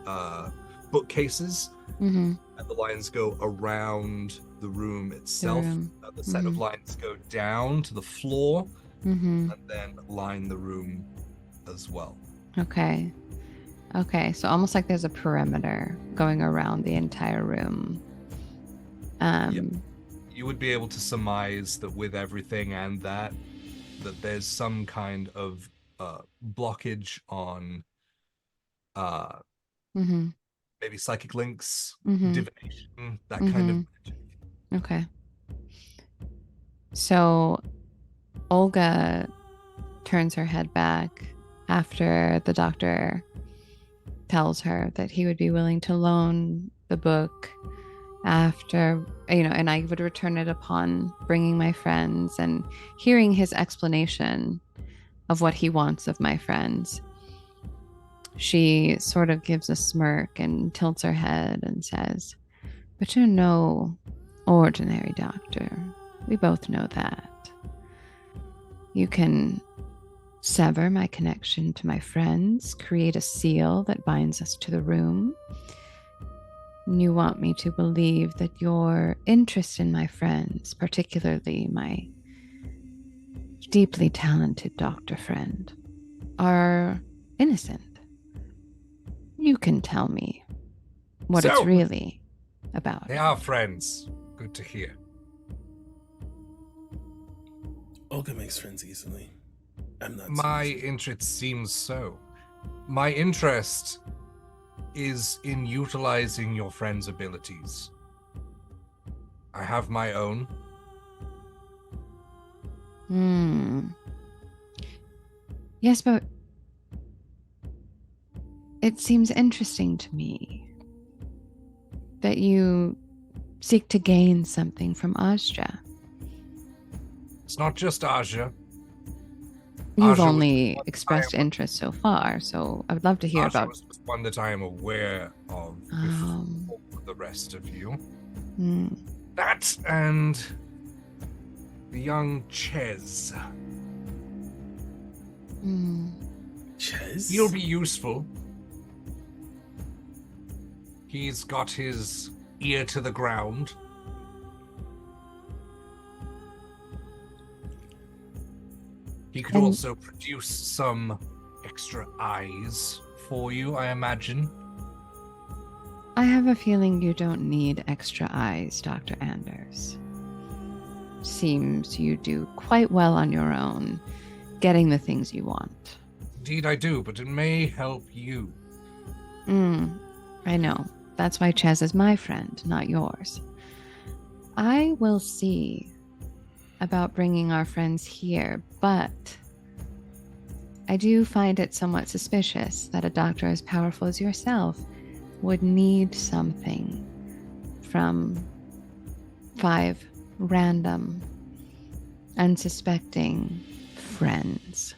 bookcases, Mm-hmm. and the lines go around the room itself. room. The set of Mhm. lines go down to the floor Mm-hmm. and then line the room as well. Okay. Okay, so almost like there's a perimeter going around the entire room. Yep. You would be able to surmise that with everything and that there's some kind of blockage on Mm-hmm. maybe psychic links, Mhm. divination, that kind of magic. Okay. So Olga turns her head back after the doctor tells her that he would be willing to loan the book after, and I would return it upon bringing my friends and hearing his explanation of what he wants of my friends. She sort of gives a smirk and tilts her head and says, "But ordinary, Doctor. We both know that. You can sever my connection to my friends, create a seal that binds us to the room. You want me to believe that your interest in my friends, particularly my deeply talented doctor friend, are innocent. You can tell me what it's really about. They are friends. Good to hear. Olga makes friends easily. I'm not. My interest seems so. My interest is in utilizing your friend's abilities. I have my own. Yes, but it seems interesting to me that you seek to gain something from Aja. It's not just Aja. You've Aja only expressed interest so far, so I would love to hear Aja about... was the one that I am aware of before the rest of you. That and the young Ches. Ches? He'll be useful. He's got his ear to the ground. He could also produce some extra eyes for you, I imagine. I have a feeling you don't need extra eyes, Dr. Anders. Seems you do quite well on your own, getting the things you want. Indeed I do, but it may help you. I know. That's why Ches is my friend, not yours. I will see about bringing our friends here, but I do find it somewhat suspicious that a doctor as powerful as yourself would need something from 5 random, unsuspecting friends.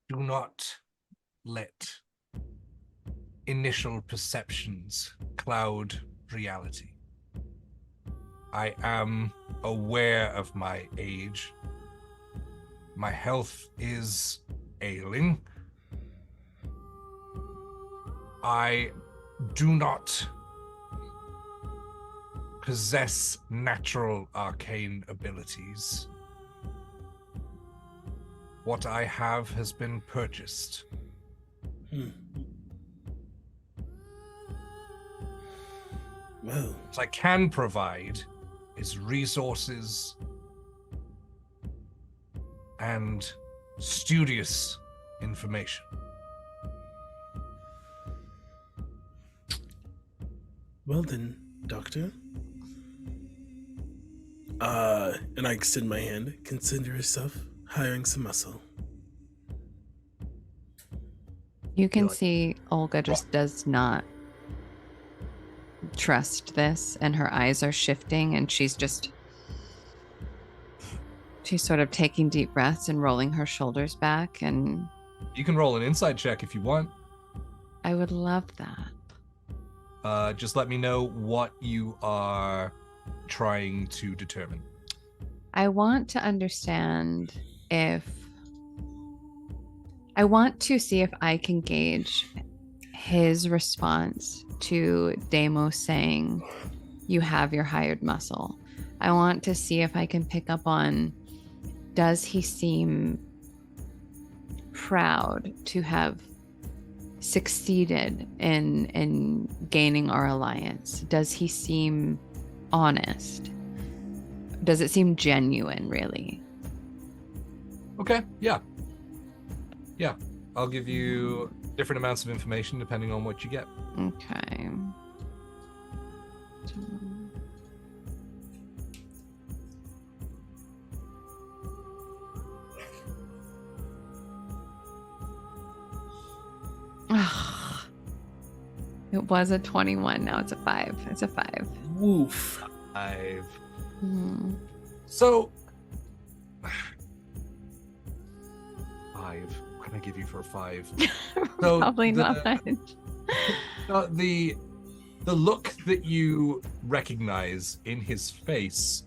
Do not let initial perceptions cloud reality. I am aware of my age. My health is ailing. I do not possess natural arcane abilities. What I have has been purchased. Well, What I can provide is resources and studious information. well then, Doctor. And I extend my hand. Consider yourself hiring some muscle. You can see Olga just does not trust this, and her eyes are shifting, and she's sort of taking deep breaths and rolling her shoulders back, and You can roll an insight check if you want. I would love that. Just let me know what you are trying to determine. I want to understand I want to see if I can gauge his response to Deimos saying, "You have your hired muscle." I want to see if I can pick up on, does he seem proud to have succeeded in gaining our alliance? Does he seem honest? Does it seem genuine, really? Okay, yeah. Yeah, I'll give you different amounts of information depending on what you get. Okay. It was a 21, now it's a 5. It's a 5. Woof. 5. Mhm. So 5. What can I give you for a 5? So Probably not much. The look that you recognize in his face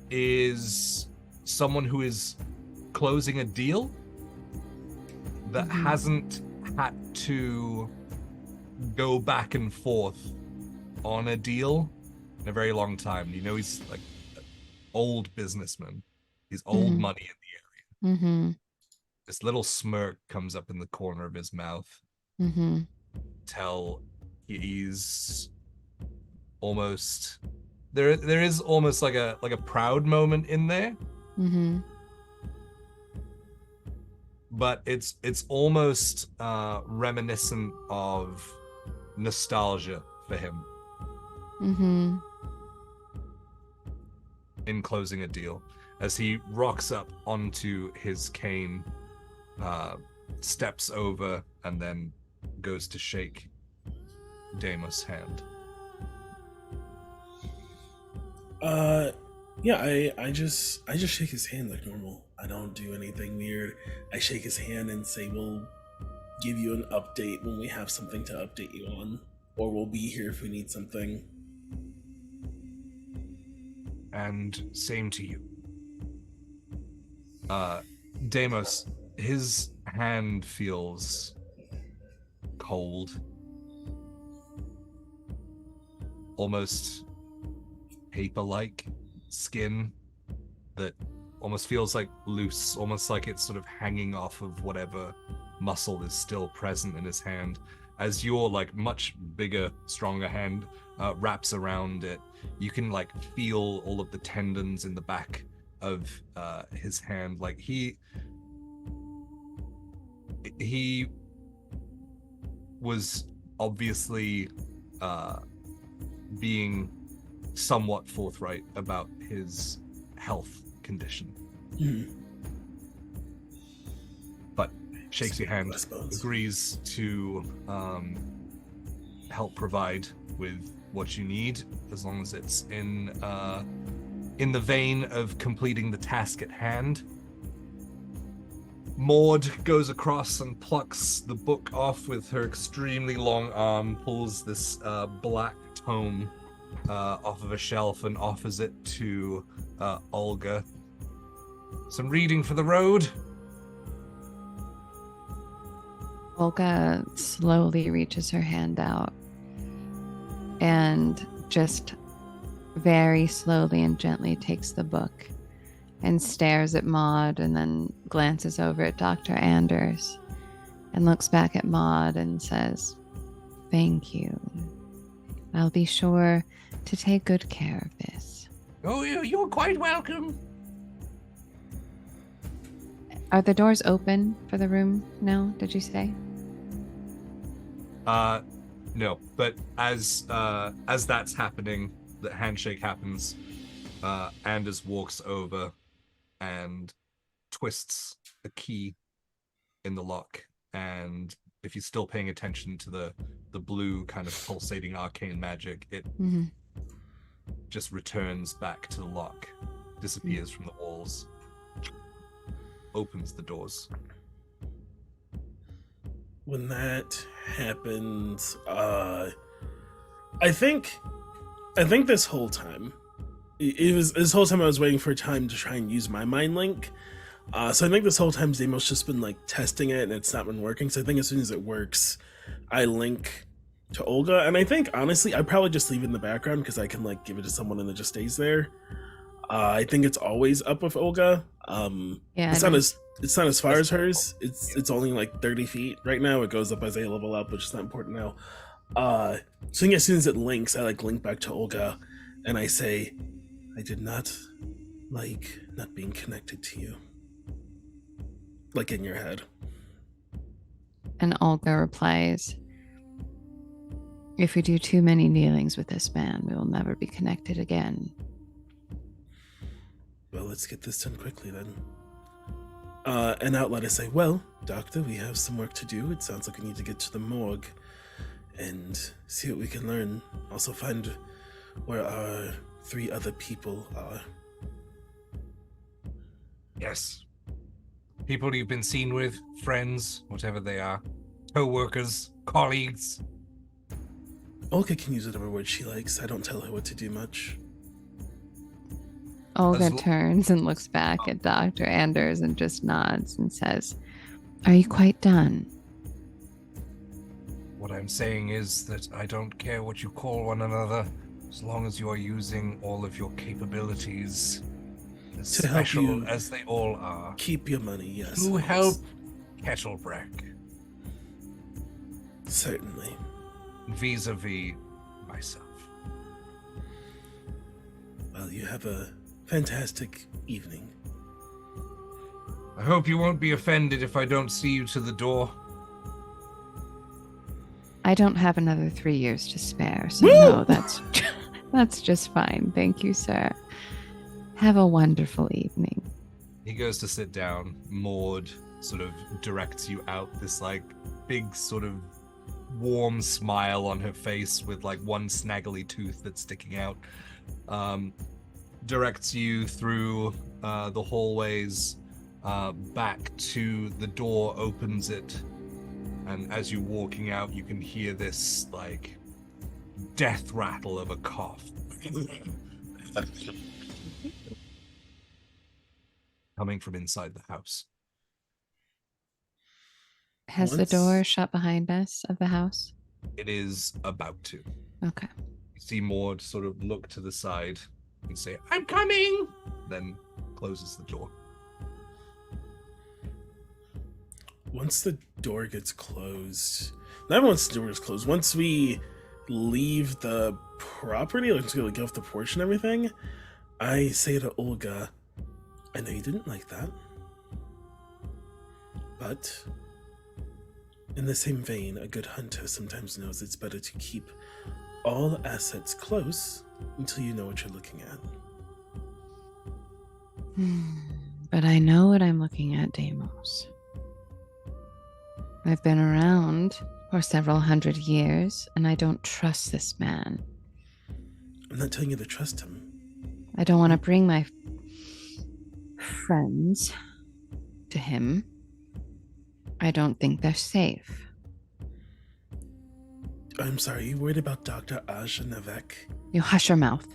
is someone who is closing a deal that hasn't had to go back and forth on a deal in a very long time. You know, he's like an old businessman. He's old money in the area. Mm-hmm. This little smirk comes up in the corner of his mouth. Mm-hmm. Tell he's almost there is almost like a proud moment in there. Mm-hmm. But it's almost reminiscent of nostalgia for him. Mm-hmm. In closing a deal, as he rocks up onto his cane, steps over, and then goes to shake Deimos' hand. Yeah, I just shake his hand like normal. I don't do anything weird. I shake his hand and say, we'll give you an update when we have something to update you on, or we'll be here if we need something. And same to you. Deimos, his hand feels cold, almost paper-like skin that almost feels like loose, almost like it's sort of hanging off of whatever muscle is still present in his hand. As your like much bigger, stronger hand wraps around it, you can like feel all of the tendons in the back of his hand. Like he was obviously being somewhat forthright about his health condition. But shakes your hand, agrees to help provide with what you need, as long as it's in the vein of completing the task at hand. Maud goes across and plucks the book off with her extremely long arm, pulls this black tome off of a shelf and offers it to Olga. Some reading for the road. Olga slowly reaches her hand out and just very slowly and gently takes the book and stares at Maud, and then glances over at Dr. Anders and looks back at Maud and says, "Thank you. I'll be sure to take good care of this." Oh, you're quite welcome. Are the doors open for the room now, did you say? No, but as that's happening, the handshake happens, Anders walks over and twists a key in the lock, and if you're still paying attention to the blue kind of pulsating arcane magic, it just returns back to the lock, disappears from the walls, opens the doors. When that happens, I think this whole time, this whole time I was waiting for time to try and use my mind link. So I think this whole time Deimos just been like testing it and it's not been working. So I think as soon as it works, I link to Olga. And I think honestly, I probably just leave it in the background because I can like give it to someone and it just stays there. I think it's always up with Olga. Yeah, it's not as far as hers. It's only like 30 feet right now. It goes up as I level up, which is not important now. So I think as soon as it links, I like link back to Olga and I say, I did not like not being connected to you. Like in your head. And Olga replies, "If we do too many dealings with this man, we will never be connected again." Well, let's get this done quickly then. And out loud I say, well, Doctor, we have some work to do. It sounds like we need to get to the morgue and see what we can learn. Also find where our 3 other people are. Yes. People you've been seen with, friends, whatever they are. co-workers, colleagues. Olga can use whatever word she likes. I don't tell her what to do much. Olga As l- turns and looks back at Dr. Anders and just nods and says, "Are you quite done?" What I'm saying is that I don't care what you call one another, as long as you are using all of your capabilities, as To help special you as they all are, Keep your money, yes. to of help course. Kettlebrek Certainly. vis-a-vis myself. Well, you have a fantastic evening. I hope you won't be offended if I don't see you to the door. I don't have another 3 years to spare, so Woo! no, that's just fine. Thank you, sir. Have a wonderful evening. He goes to sit down. Maud sort of directs you out, this like big sort of warm smile on her face with like one snaggly tooth that's sticking out. Directs you through the hallways back to the door, opens it, and as you're walking out, you can hear this like death rattle of a cough coming from inside the house. Has the Once- door shut behind us of the house? It is about to. Okay. You see Maud sort of look to the side and say, "I'm coming," then closes the door. Once the door gets closed, not once the door is closed, once we leave the property, like to get off the porch and everything, I say to Olga, I know you didn't like that, but in the same vein, a good hunter sometimes knows it's better to keep all the assets close until you know what you're looking at. But I know what I'm looking at, Deimos. I've been around for several hundred years, and I don't trust this man. I'm not telling you to trust him. I don't want to bring my friends to him. I don't think they're safe. I'm sorry, you worried about Dr. Aja Nevek? You hush your mouth.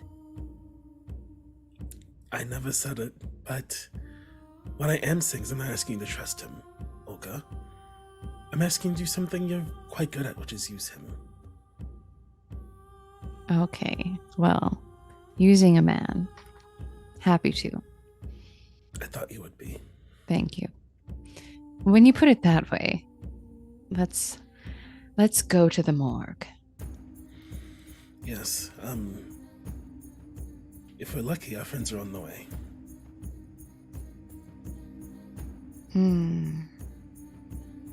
I never said it, but what I am saying is I'm not asking you to trust him, Olga. I'm asking you to do something you're quite good at, which is use him. Okay, well, using a man. Happy to. I thought you would be. Thank you. When you put it that way, let's go to the morgue. Yes, if we're lucky, our friends are on the way.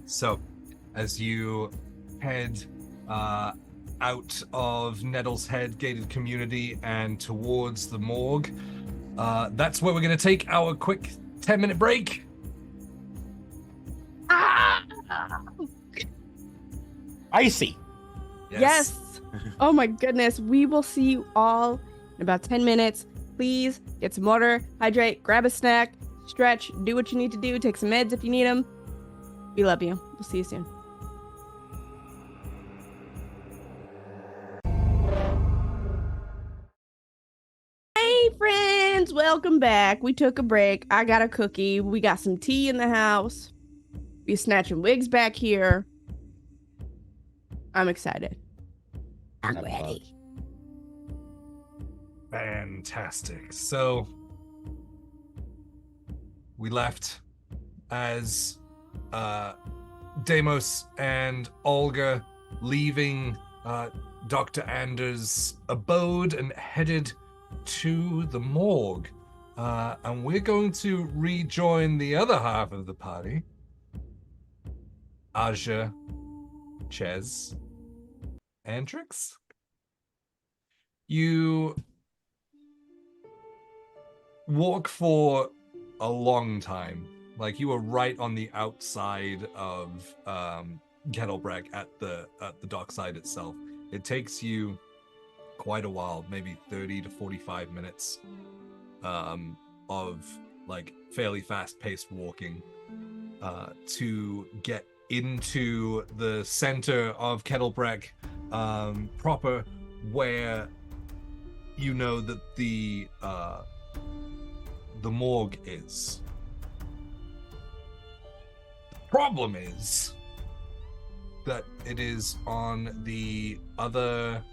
So, as you head out of Nettle's Head gated community and towards the morgue, that's where we're going to take our quick 10-minute break. Icy. Yes. Oh my goodness. We will see you all in about 10 minutes. Please get some water, hydrate, grab a snack, stretch, do what you need to do, take some meds if you need them. We love you. We'll see you soon. Hey friends, welcome back. We took a break. I got a cookie. We got some tea in the house. We snatching wigs back here. I'm excited. I'm ready. Fantastic. So, we left as Deimos and Olga leaving Dr. Anders' abode and headed to the morgue. And we're going to rejoin the other half of the party. Aja, Ches, and Trix. You walk for a long time. Like, you were right on the outside of Kettlebrek at the dockside itself. It takes you quite a while, maybe 30 to 45 minutes of like fairly fast-paced walking to get into the center of Kettlebrek proper, where you know that the morgue is. The problem is that it is on the other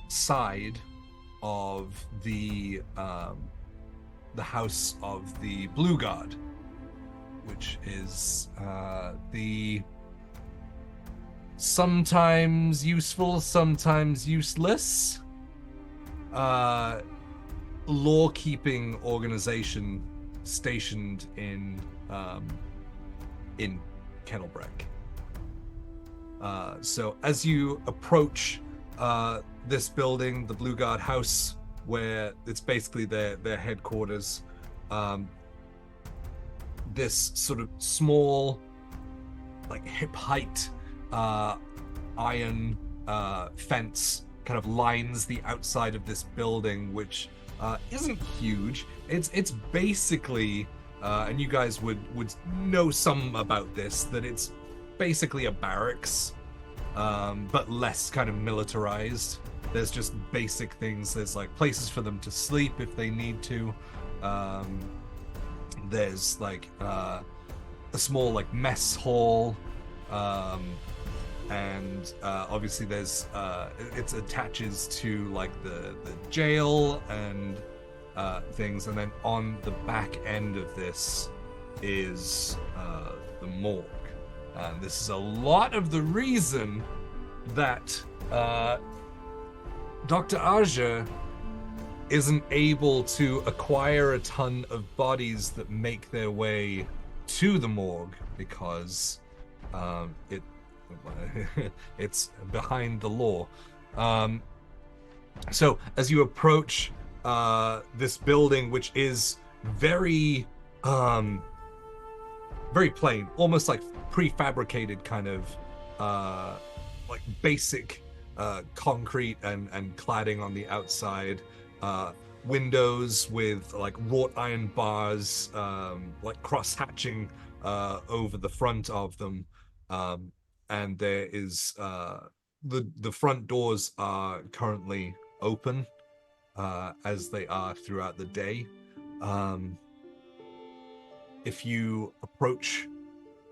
side of the house of the Blue Guard, which is the sometimes useful, sometimes useless law-keeping organization stationed in Kettlebrek. So as you approach this building, the Blue Guard house, where it's basically their headquarters, this sort of small, like hip height iron fence kind of lines the outside of this building, which isn't huge. It's basically, and you guys would know some about this, that it's basically a barracks, but less kind of militarized. There's just basic things. There's like places for them to sleep if they need to. There's like a small like mess hall, and obviously there's it attaches to like the jail and things, and then on the back end of this is the morgue. This is a lot of the reason that Dr. Aja isn't able to acquire a ton of bodies that make their way to the morgue, because it's behind the law. So as you approach this building, which is very plain, almost like prefabricated kind of like basic concrete and cladding on the outside, windows with like wrought iron bars, like cross-hatching over the front of them, and there is the front doors are currently open, as they are throughout the day. If you approach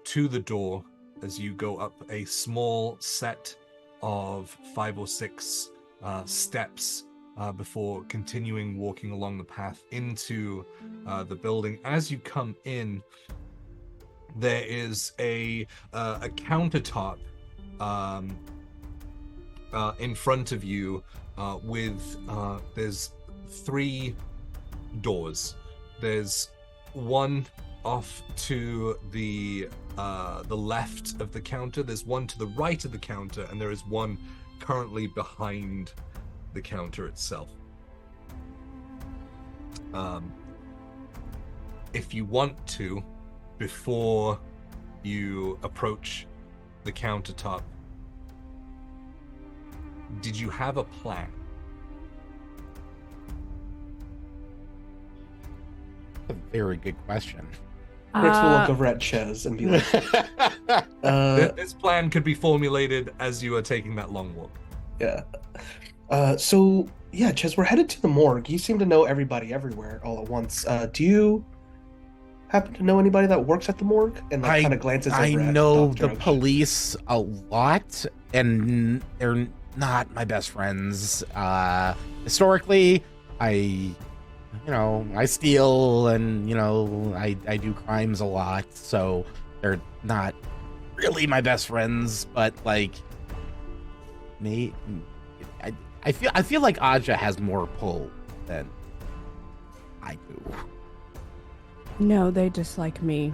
to the door, as you go up a small set of 5 or 6 steps before continuing walking along the path into the building, as you come in, there is a countertop in front of you with there's 3 doors. There's one off to the left of the counter, there's one to the right of the counter, and there is one currently behind the counter itself. If you want to, before you approach the countertop, did you have a plan? A very good question. Rix will look over at Ches and be like, this plan could be formulated as you are taking that long walk. yeah. So, yeah, Ches, we're headed to the morgue. You seem to know everybody everywhere all at once. Do you happen to know anybody that works at the morgue? And like kind of glances over I at know Dr. the Ocean. police a lot, and they're not my best friends. Historically, I steal, and I do crimes a lot, so they're not really my best friends. But like, I feel like Aja has more pull than I do. No, they dislike me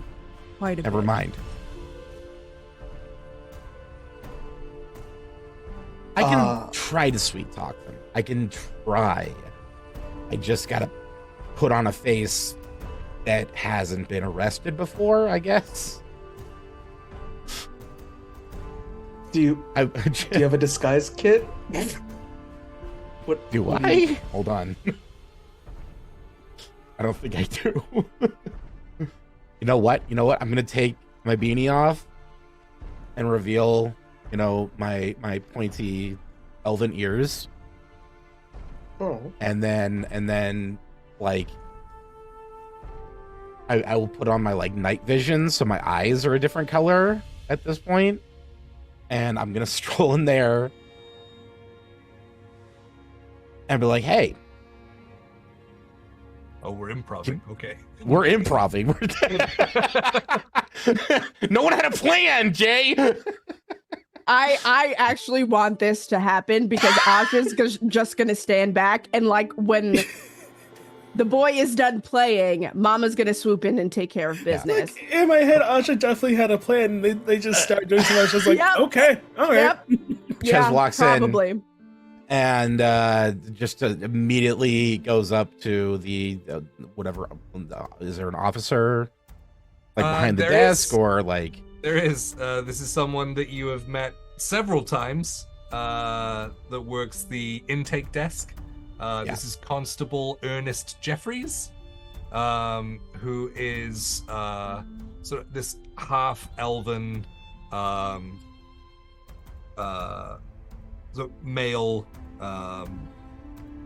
quite a bit. Never mind. I can try to sweet talk them. I can try. I just gotta put on a face that hasn't been arrested before, I guess. Do you have a disguise kit? What Do I? Hold on. I don't think I do. You know what? I'm gonna take my beanie off, and reveal, my pointy elven ears. Oh. And then like I will put on my like night vision, so my eyes are a different color at this point, and I'm gonna stroll in there and be like, "Hey, Oh, we're improvising. Okay. we're improvising. No one had a plan, Jay." I actually want this to happen because Asha's just gonna stand back and like when the boy is done playing, Mama's gonna swoop in and take care of business. Like, in my head, Asha definitely had a plan. They just start doing so much. Just like, Yep. okay, all right. Yep. Ches walks in. probably. And just immediately goes up to the whatever. Is there an officer like behind the desk or like? There is. This is someone that you have met several times. That works the intake desk. This is Constable Ernest Jeffries, who is sort of this half-elven, male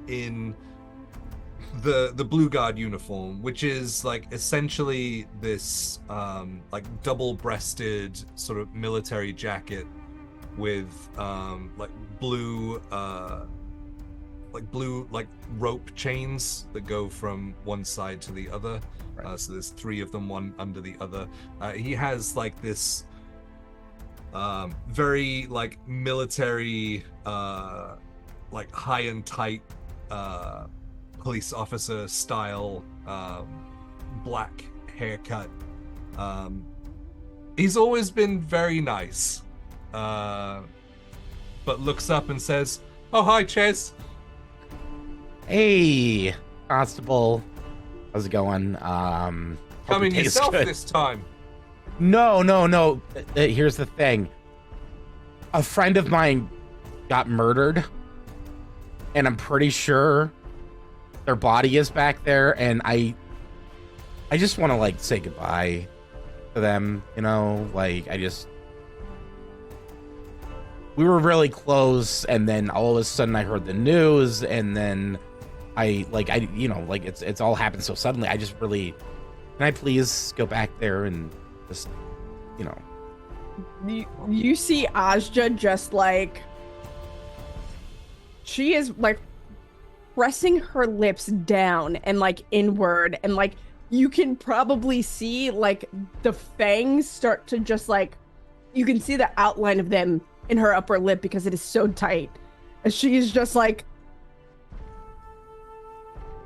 in the Blue Guard uniform, which is like essentially this like double-breasted sort of military jacket with like blue rope chains that go from one side to the other. Right. So there's 3 of them, one under the other. He has like this very like military like high and tight police officer style black haircut. He's always been very nice, but looks up and says, "Oh, hi, Ches." Hey, Constable, how's it going? Coming yourself this time. No. Here's the thing. A friend of mine got murdered, and I'm pretty sure their body is back there, and I just want to like say goodbye to them, like we were really close, and then all of a sudden I heard the news, and then it's all happened so suddenly. I just really, can I please go back there and just, You see Asja just like she is like pressing her lips down and like inward, and like you can probably see like the fangs start to just like, you can see the outline of them in her upper lip because it is so tight. And she's just like,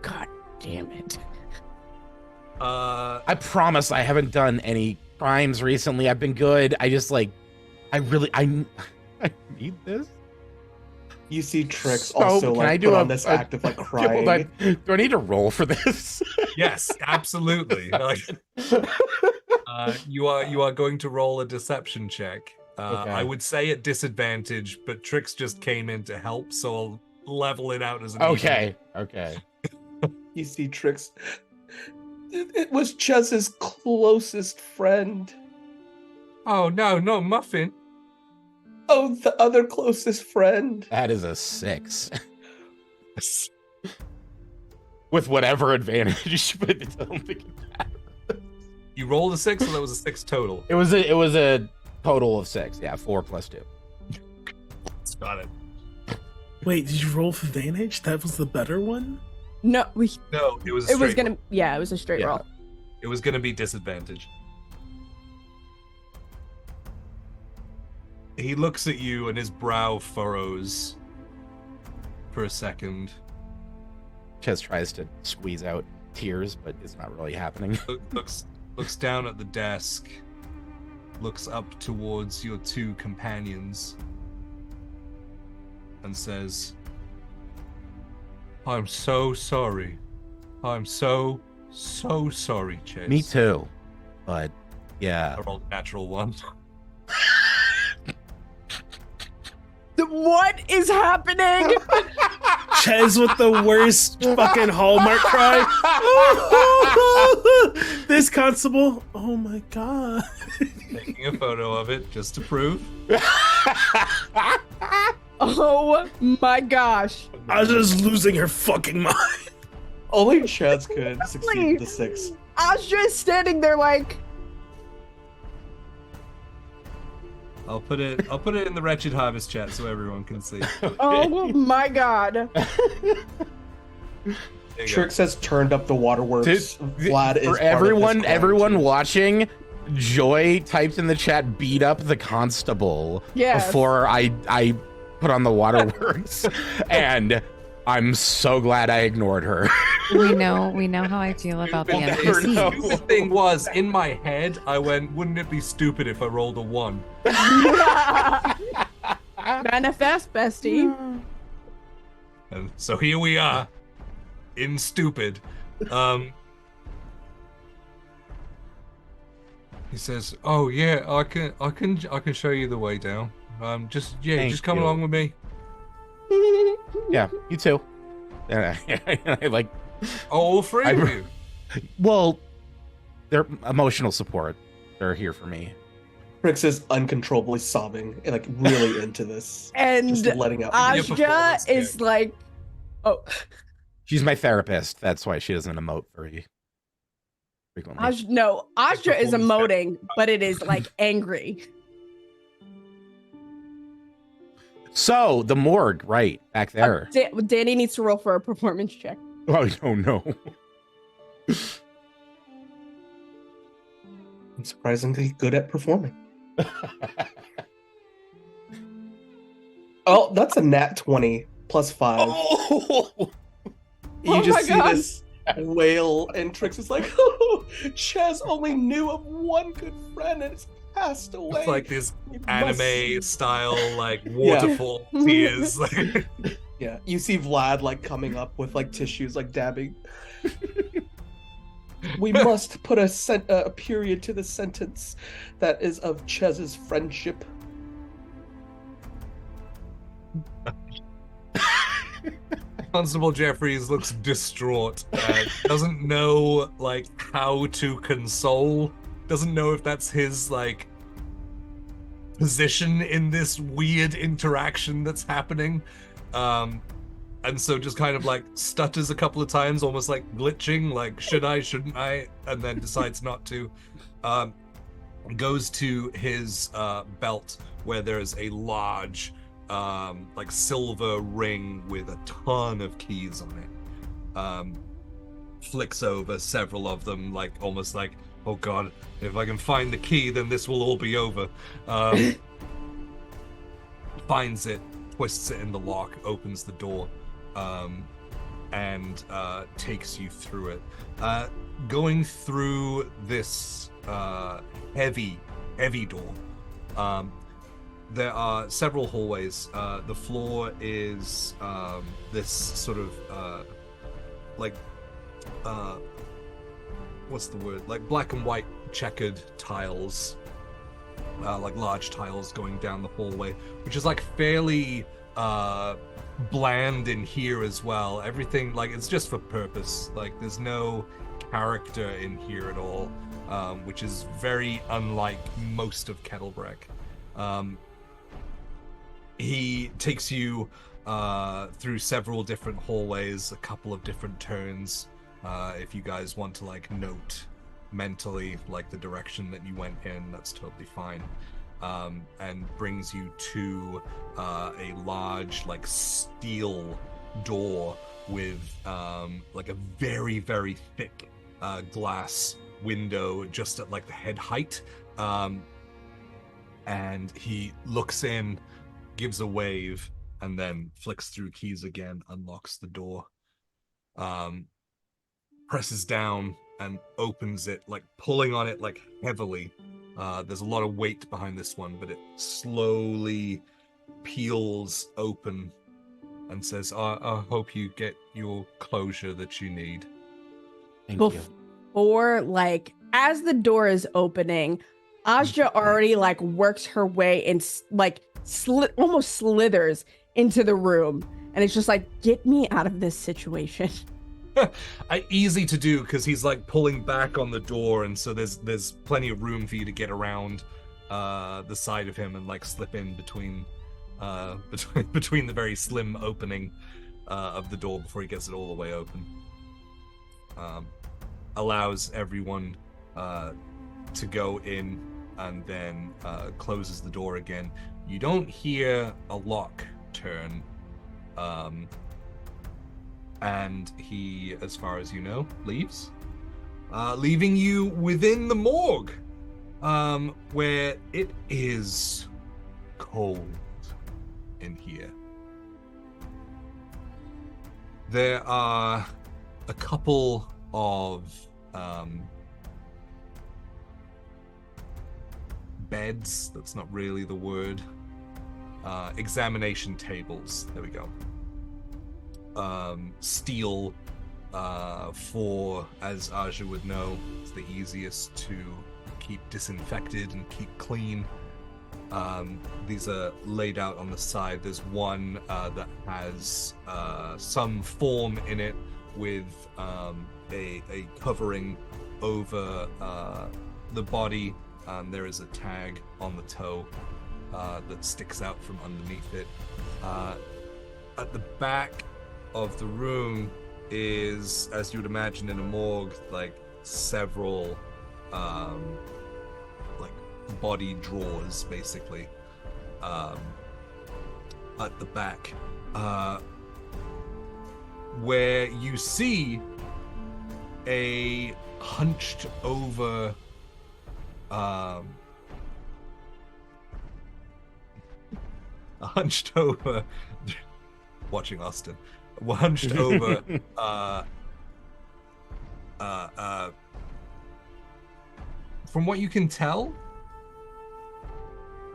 God damn it. I promise I haven't done any crimes recently. I've been good. I just like, I need this. You see Trix So, also can like I do put a- on this a- act of like crying. Do I need to roll for this? Yes, absolutely. Like, you are going to roll a deception check. Okay. I would say at disadvantage, but Trix just came in to help, so I'll level it out as an Okay. You see Trix. It was Chez's closest friend. Oh no, no Muffin. Oh, the other closest friend. That is a 6. With whatever advantage, but I don't think it matters. You rolled a 6, so that was a 6 total. It was a total of 6. Yeah, 4 plus 2. Got it. Wait, did you roll for advantage? That was the better one? No, No, it was a it was straight gonna, yeah, it was a straight Yeah. roll. It was gonna be disadvantage. He looks at you and his brow furrows for a second. Ches tries to squeeze out tears, but it's not really happening. Looks down at the desk, looks up towards your 2 companions, and says, "I'm so sorry. I'm so sorry, Chase." Me too, but yeah. I rolled a natural 1. What is happening? Ches with the worst fucking Hallmark cry. This constable. Oh my god. Taking a photo of it just to prove. Oh my gosh. I was just losing her fucking mind. Only Ches could succeed the 6. Astra is standing there like, I'll put it in the Wretched Harvest chat so everyone can see. oh my god. Trix has turned up the waterworks. Vlad is for part of this everyone crime, too. watching. Joy typed in the chat, "Beat up the constable." Yes. Before I put on the waterworks, and I'm so glad I ignored her. We know how I feel about the We'll never NPCs. know. The thing was, in my head, I went, wouldn't it be stupid if I rolled a 1? Manifest, bestie. And so here we are, in stupid. He says, "Oh yeah, I can show you the way down. Just Thank come you. along with me." Yeah, you too. I like. All 3 of you. Well, they're emotional support. They're here for me. Trix is uncontrollably sobbing and like really into this. And Just letting out. Astra performance is gag. like, oh, She's my therapist. That's why she doesn't emote very frequently. No, Astra is performance emoting, but it is like angry. So the morgue, right back there. Danny needs to roll for a performance check. Oh no. I'm surprisingly good at performing. Oh, that's a nat 20 plus 5. Oh, You Oh just my see God. this wail, and Trix is like, "Oh, Ches only knew of one good friend, and it's passed away." It's like this You must-" anime style, like waterfall tears. Yeah, you see Vlad like coming up with like tissues, like dabbing. We must put a period to the sentence that is of Ches's friendship. Constable Jeffries looks distraught. Doesn't know like how to console. Doesn't know if that's his like position in this weird interaction that's happening. And so just kind of like stutters a couple of times, almost like glitching, like should I, shouldn't I, and then decides not to. Goes to his belt where there's a large like silver ring with a ton of keys on it. Flicks over several of them, like almost like, oh god, if I can find the key, then this will all be over. Finds it, twists it in the lock, opens the door, and takes you through it. Going through this heavy door, there are several hallways. The floor is this sort of like what's the word? Like black and white checkered tiles, like large tiles going down the hallway, which is like fairly bland in here as well. Everything like it's just for purpose. Like there's no character in here at all, which is very unlike most of Kettlebrek. He takes you through several different hallways, a couple of different turns. If you guys want to like note mentally like the direction that you went in, that's totally fine. And brings you to a large like steel door with like a very, very thick glass window just at like the head height. And he looks in, gives a wave, and then flicks through keys again, unlocks the door, presses down and opens it, like pulling on it like heavily. There's a lot of weight behind this one, but it slowly peels open and says, I hope you get your closure that you need. Thank you. Before, like, as the door is opening, Asja already like works her way and like almost slithers into the room and it's just like, get me out of this situation. Easy to do because he's like pulling back on the door, and so there's plenty of room for you to get around the side of him and like slip in between the very slim opening of the door before he gets it all the way open. Allows everyone to go in and then closes the door again. You don't hear a lock turn, and he, as far as you know, leaves, leaving you within the morgue, where it is cold in here. There are a couple of beds, that's not really the word, examination tables, there we go. Steel, for, as Aja would know, it's the easiest to keep disinfected and keep clean. These are laid out on the side. There's one that has some form in it with a covering over the body. There is a tag on the toe that sticks out from underneath it. At the back of the room is, as you would imagine in a morgue, like several like body drawers, basically, at the back, where you see a hunched over watching Austin, hunched over from what you can tell,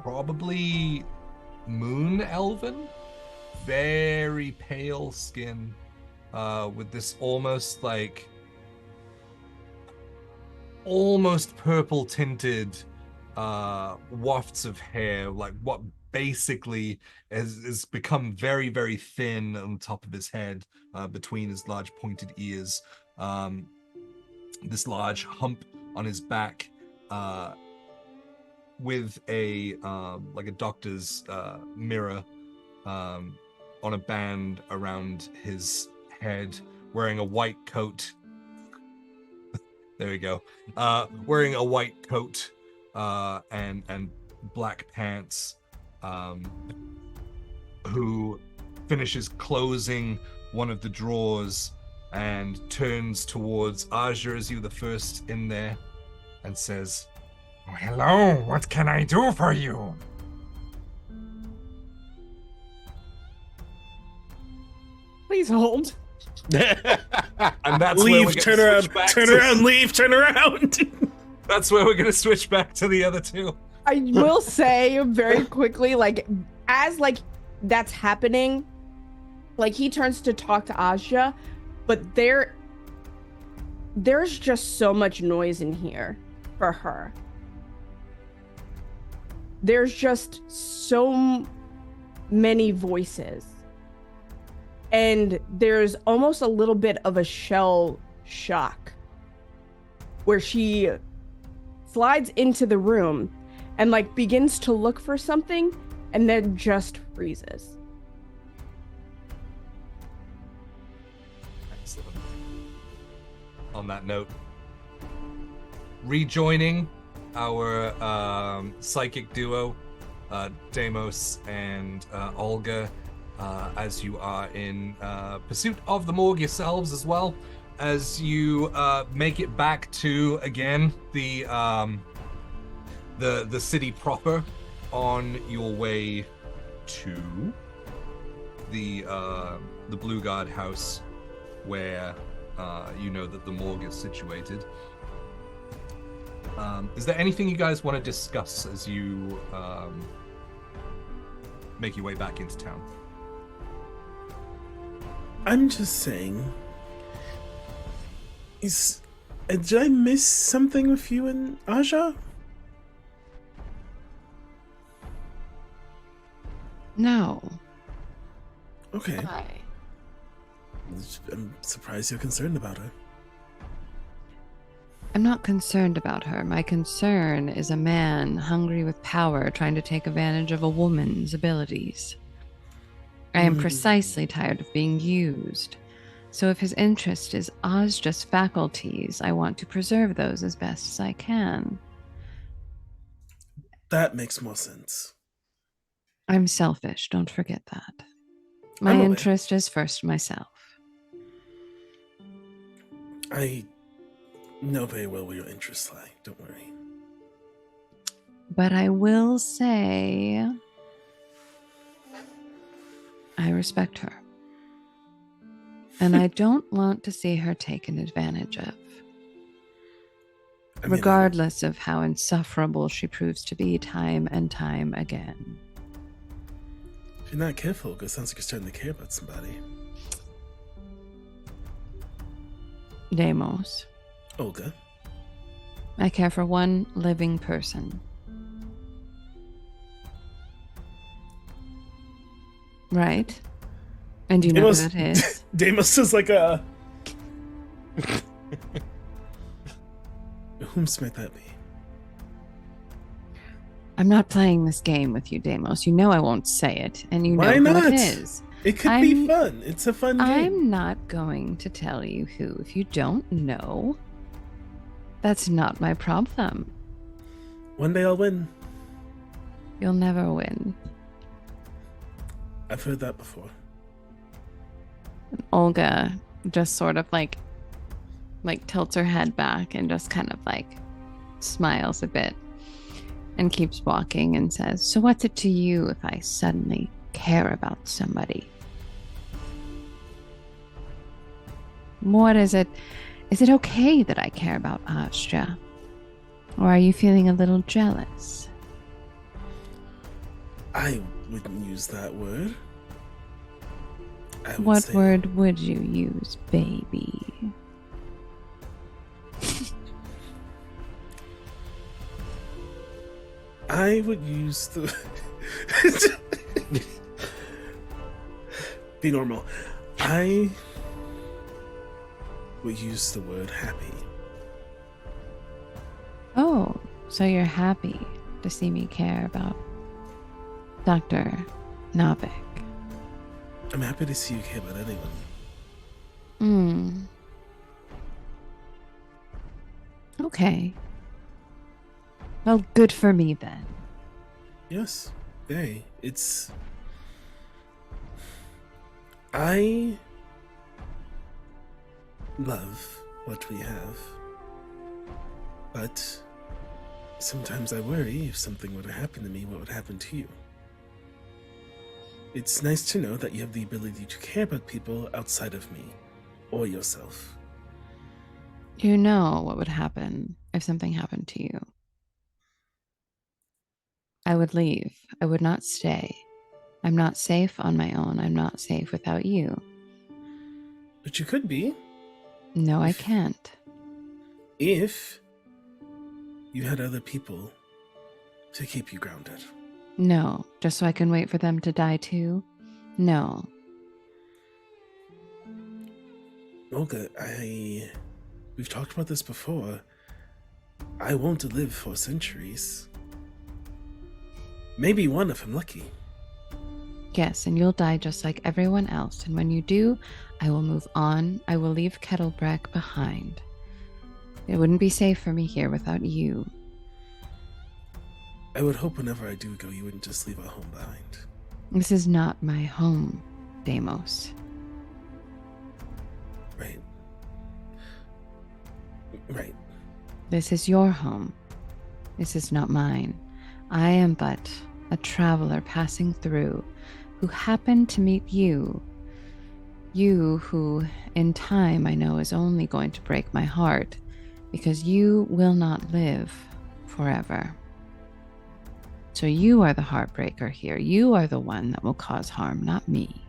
probably moon elven, very pale skin, with this almost purple tinted wafts of hair, like what basically has become very, very thin on the top of his head, between his large pointed ears, this large hump on his back, with a like a doctor's mirror on a band around his head, wearing a white coat. There we go. Wearing a white coat and black pants, who finishes closing one of the drawers and turns towards Aja as you the first in there and says, "Oh, hello, what can I do for you?" Please hold. and that's where Leave, turn around, turn around, leave, turn around. That's where we're gonna switch back to the other two. I will say very quickly, like, as like that's happening, like he turns to talk to Aja, but there's just so much noise in here for her. There's just so many voices. And there's almost a little bit of a shell shock where she slides into the room and like begins to look for something and then just freezes. Excellent. On that note, rejoining our psychic duo, Deimos and Olga, as you are in pursuit of the morgue yourselves, as well as you make it back to, again, the city proper, on your way to the Blue Guard house, where you know that the morgue is situated. Is there anything you guys want to discuss as you make your way back into town? I'm just saying, did I miss something with you and Aja? No. Okay. Why? I'm surprised you're concerned about her. I'm not concerned about her. My concern is a man hungry with power trying to take advantage of a woman's abilities. I am precisely tired of being used. So if his interest is Ozja's faculties, I want to preserve those as best as I can. That makes more sense. I'm selfish, don't forget that. My I'm aware. interest is first myself. I know very well where your interests lie. Don't worry. But I will say, I respect her. And I don't want to see her taken advantage of. I mean, Regardless of how insufferable she proves to be time and time again. if you're not careful, it sounds like you're starting to care about somebody. Deimos, Olga. I care for one living person. Right? And you know who that is? Deimos is like a... Whom might that be? I'm not playing this game with you, Deimos. You know I won't say it, and you Why know who not? it is. It could be fun. It's a fun game. I'm not going to tell you who. If you don't know, that's not my problem. One day I'll win. You'll never win. I've heard that before. Olga just sort of like tilts her head back and just kind of like smiles a bit and keeps walking and says, "So what's it to you if I suddenly care about somebody? What is it? Is it okay that I care about Ozja? Or are you feeling a little jealous?" I wouldn't use that word. I would What say- word would you use, baby? I would use the... Be normal. I would use the word happy. Oh, so you're happy to see me care about Dr. Novik. I'm happy to see you care about anyone. Okay. Well, good for me then. Yes. Hey, it's... I love what we have. But sometimes I worry if something were to happen to me, what would happen to you? It's nice to know that you have the ability to care about people outside of me or yourself. You know what would happen if something happened to you. I would leave. I would not stay. I'm not safe on my own. I'm not safe without you. But you could be No, I can't. if you had other people to keep you grounded. No, just so I can wait for them to die too? No. Olga, we've talked about this before. I won't live for centuries. Maybe one if I'm lucky. Yes, and you'll die just like everyone else. And when you do, I will move on. I will leave Kettlebrek behind. It wouldn't be safe for me here without you. I would hope whenever I do go, you wouldn't just leave our home behind. This is not my home, Deimos. Right. Right. This is your home. This is not mine. I am but a traveler passing through who happened to meet you. You who, in time, I know is only going to break my heart because you will not live forever. So you are the heartbreaker here. You are the one that will cause harm, not me.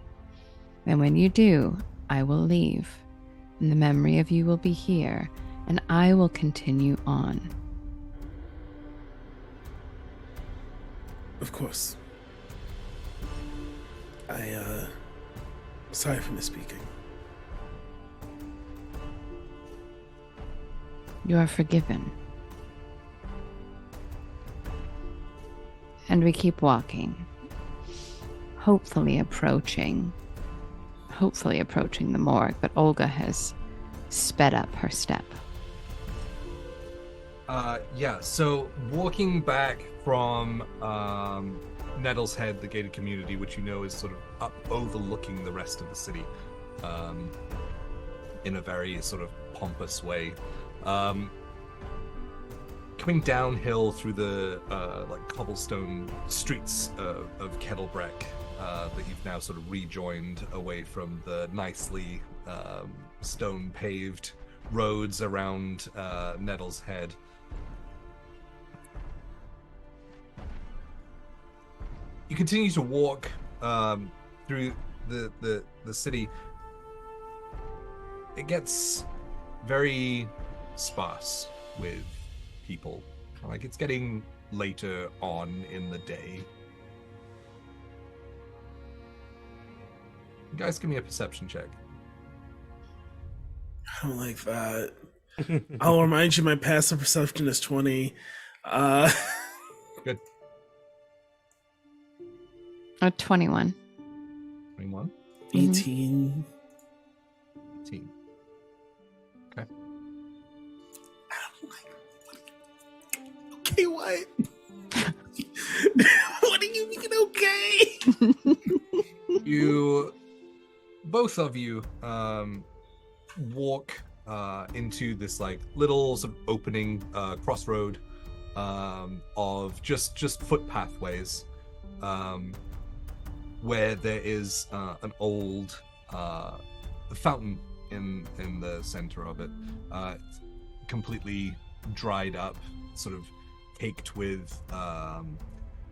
And when you do, I will leave, and the memory of you will be here, and I will continue on. Of course. Sorry for misspeaking. You are forgiven. And we keep walking. Hopefully approaching the morgue, but Olga has sped up her step. Yeah, so walking back from Nettle's Head, the gated community, which you know is sort of up overlooking the rest of the city, in a very sort of pompous way. Coming downhill through the like cobblestone streets of Kettlebrek, that you've now sort of rejoined away from the nicely stone paved roads around Nettle's Head. You continue to walk through the city. It gets very sparse with people. Like, it's getting later on in the day. You guys give me a perception check. I don't like that. I'll remind you my passive perception is 20. Good. 21. 21? 18. 18. Okay. Okay, what? What do you mean, okay? You, both of you, walk into this like little sort of opening crossroad of just footpathways, where there is an old fountain in the center of it, completely dried up, sort of caked with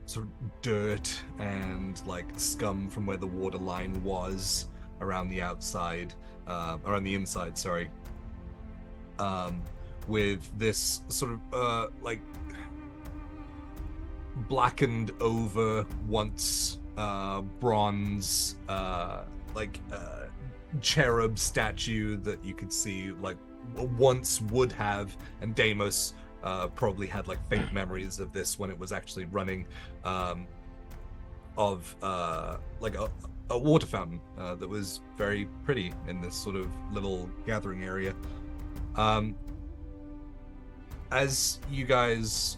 sort of dirt and like scum from where the water line was around the outside, around the inside, sorry. With this sort of like blackened over once bronze cherub statue that you could see like once would have, and Deimos probably had like faint memories of this when it was actually running, of like a water fountain that was very pretty in this sort of little gathering area. As you guys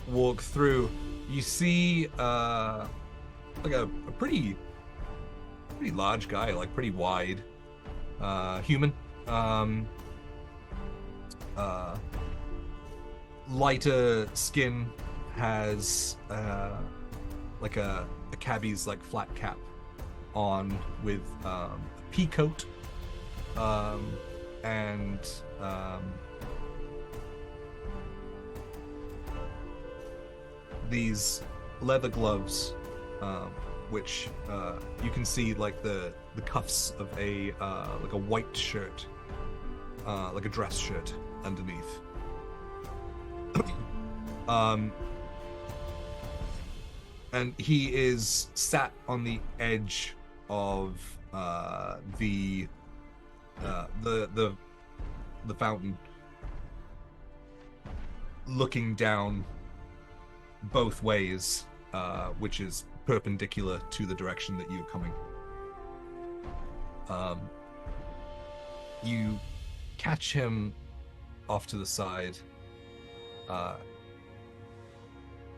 walk through, you see like a pretty large guy, like pretty wide, human, lighter skin, has like a cabbie's like flat cap on with a pea coat, and these leather gloves, which you can see like the cuffs of a like a white shirt, like a dress shirt underneath. And he is sat on the edge of the fountain, looking down both ways, which is perpendicular to the direction that you're coming. You catch him off to the side.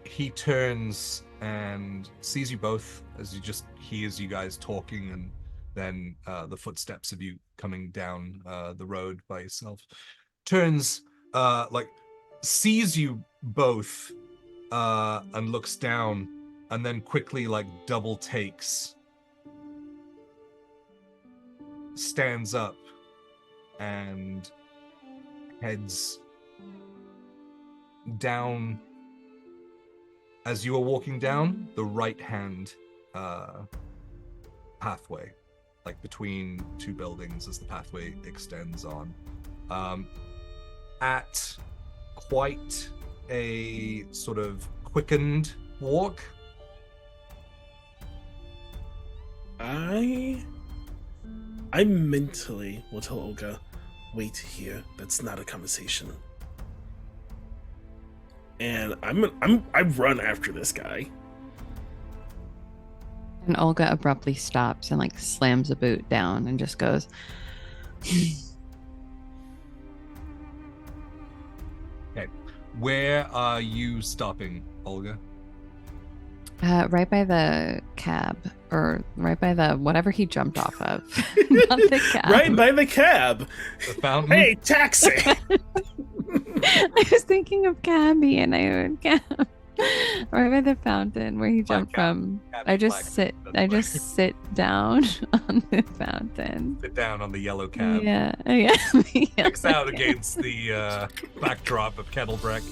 He turns and sees you both as he just hears you guys talking, and then the footsteps of you coming down the road by yourself. Turns, like, sees you both, and looks down, and then quickly, like, double takes, stands up, and heads down. As you are walking down the right-hand pathway, like between two buildings as the pathway extends on, at quite a sort of quickened walk. I I mentally will tell Olga, wait here. That's not a conversation. And I run after this guy. And Olga abruptly stops and like slams a boot down and just goes, Okay. Where are you stopping, Olga? right by the cab, or right by the whatever he jumped off of. Not the cab. Right by the cab. The fountain? Hey, taxi! I was thinking of Cabby and I heard cab. Right by the fountain where he jumped from. I just sit down on the fountain. Sit down on the yellow cab. Yeah. Sticks out against the backdrop of Kettlebrek.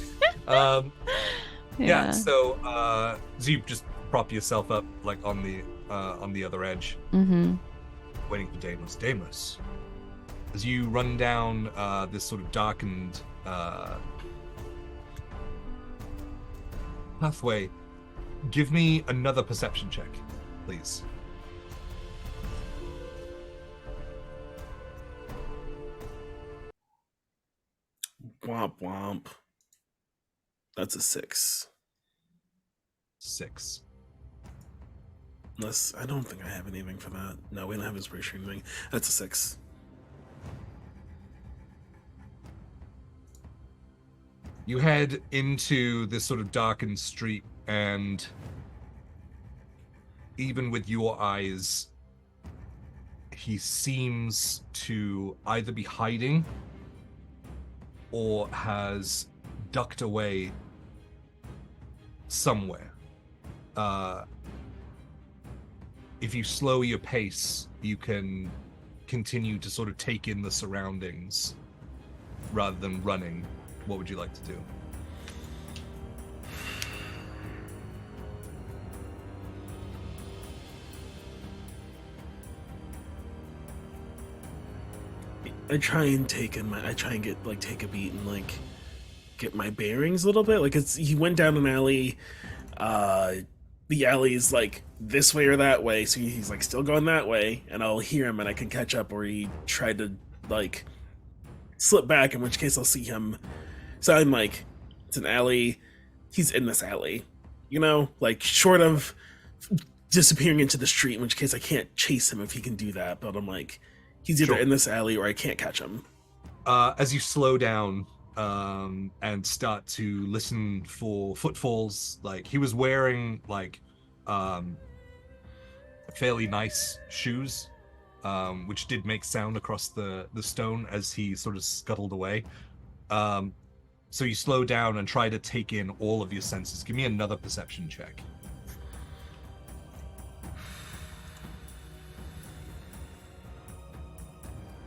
Yeah, so you just prop yourself up like on the other edge, waiting for Deimos. Deimos, as you run down this sort of darkened pathway, give me another perception check, please. Womp womp. That's a 6. 6. Unless I don't think I have anything for that. No, we don't have inspiration or anything. That's a 6. You head into this sort of darkened street, and even with your eyes, he seems to either be hiding or has ducked away somewhere. If you slow your pace, you can continue to sort of take in the surroundings rather than running. What would you like to do? I try and take a beat and like get my bearings a little bit. Like he went down an alley. The alley is like this way or that way, so he's like still going that way, and I'll hear him and I can catch up, or he tried to like slip back, in which case I'll see him. So I'm like, it's an alley, he's in this alley, you know, like short of disappearing into the street, in which case I can't chase him if he can do that, but I'm like, he's either in this alley or I can't catch him. As you slow down and start to listen for footfalls, like he was wearing like fairly nice shoes, which did make sound across the stone as he sort of scuttled away. So you slow down and try to take in all of your senses. Give me another perception check.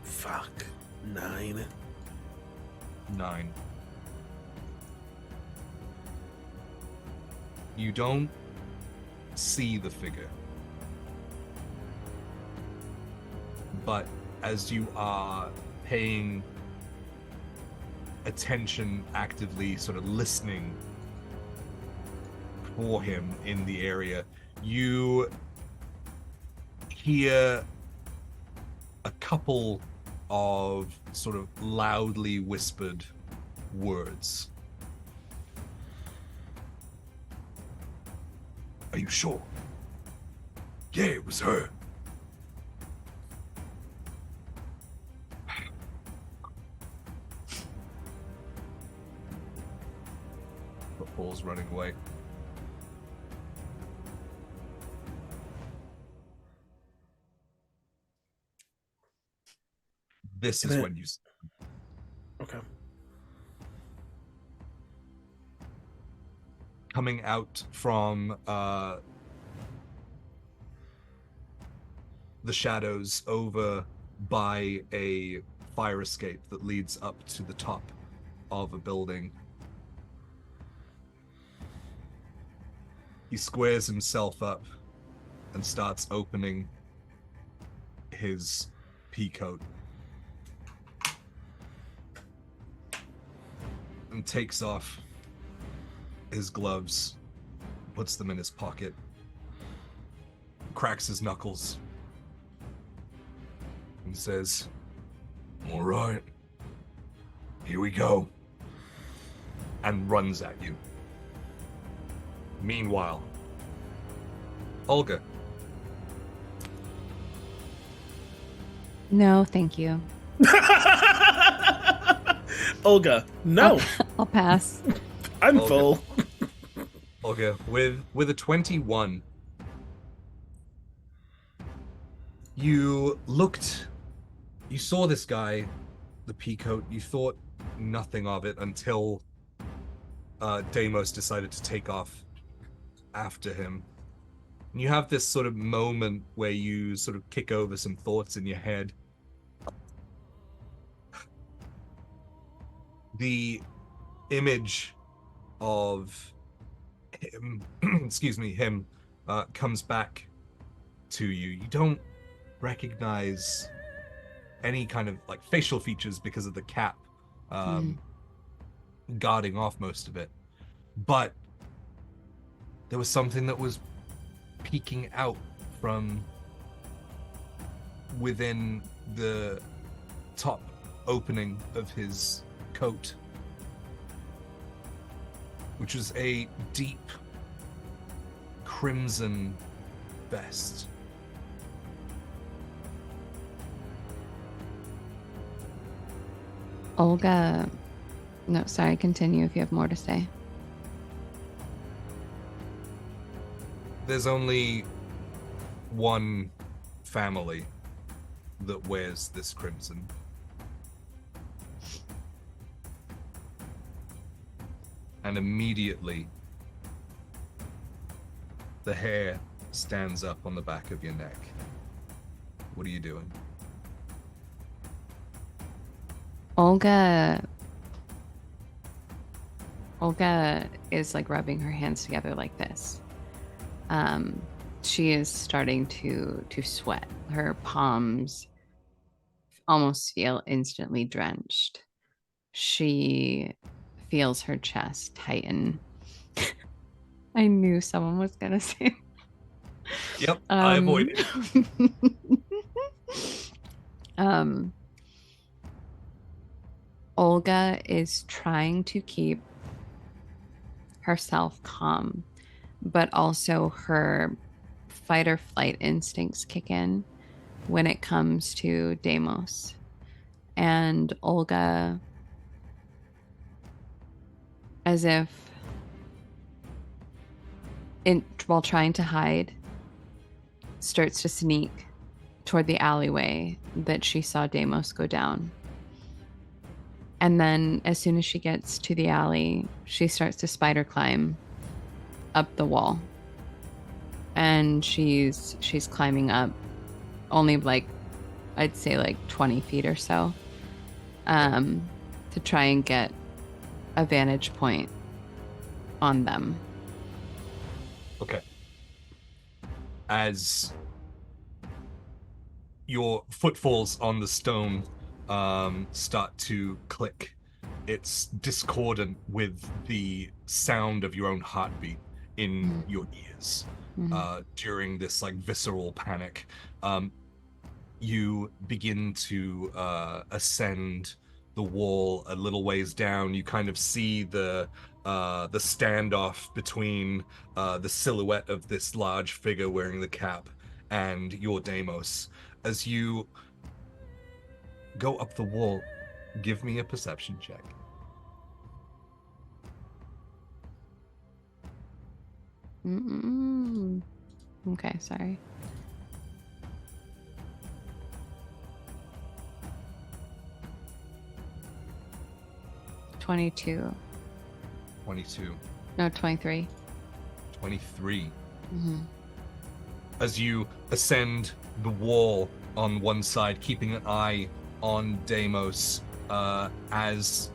Fuck. 9. 9. You don't see the figure, but as you are paying attention, actively sort of listening for him in the area, you hear a couple of sort of loudly whispered words. Are you sure? Yeah, it was her. Footfalls running away. This is when you... Okay. Coming out from the shadows over by a fire escape that leads up to the top of a building. He squares himself up and starts opening his pea coat. And takes off his gloves, puts them in his pocket, cracks his knuckles, and and says, "All right, here we go," and runs at you. Meanwhile, Olga. No, thank you. Olga, no. I'll pass. I'm Olga. full. Olga, with a 21, you saw this guy, the peacoat, you thought nothing of it until Deimos decided to take off after him. And you have this sort of moment where you sort of kick over some thoughts in your head. The image of him, him comes back to you. You don't recognize any kind of like facial features because of the cap guarding off most of it. But there was something that was peeking out from within the top opening of his coat, which was a deep crimson vest. Olga. No, sorry, continue if you have more to say. There's only one family that wears this crimson. And immediately, the hair stands up on the back of your neck. What are you doing? Olga is like rubbing her hands together like this. She is starting to sweat. Her palms almost feel instantly drenched. She feels her chest tighten. I knew someone was gonna say. Yep, I avoided. Olga is trying to keep herself calm, but also her fight or flight instincts kick in when it comes to Deimos. And Olga, as if while trying to hide, starts to sneak toward the alleyway that she saw Deimos go down. And then as soon as she gets to the alley, she starts to spider climb up the wall. And she's climbing up only like, I'd say like 20 feet or so, to try and get a vantage point on them. Okay. As your footfalls on the stone start to click, it's discordant with the sound of your own heartbeat in your ears. During this like visceral panic, you begin to ascend the wall a little ways down. You kind of see the standoff between the silhouette of this large figure wearing the cap and your Deimos. As you go up the wall, give me a perception check. Okay, sorry. $22. 22. No, 23. 23. As you ascend the wall on one side, keeping an eye on Deimos, as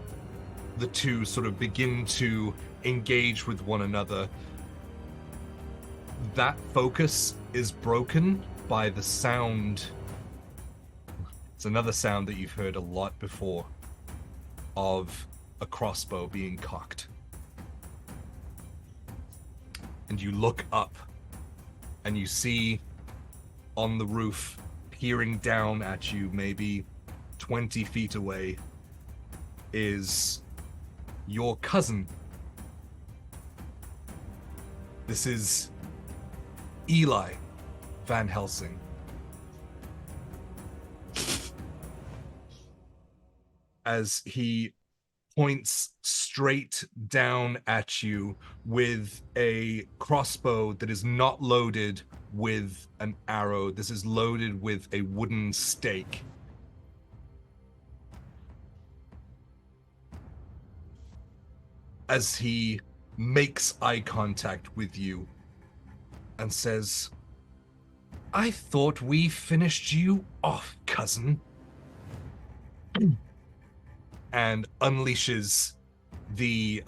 the two sort of begin to engage with one another, that focus is broken by the sound. It's another sound that you've heard a lot before, of a crossbow being cocked. And you look up and you see on the roof, peering down at you, maybe 20 feet away, is your cousin. This is Eli Van Helsing. As he points straight down at you with a crossbow that is not loaded with an arrow. This is loaded with a wooden stake. As he makes eye contact with you and says, "I thought we finished you off, cousin." And unleashes the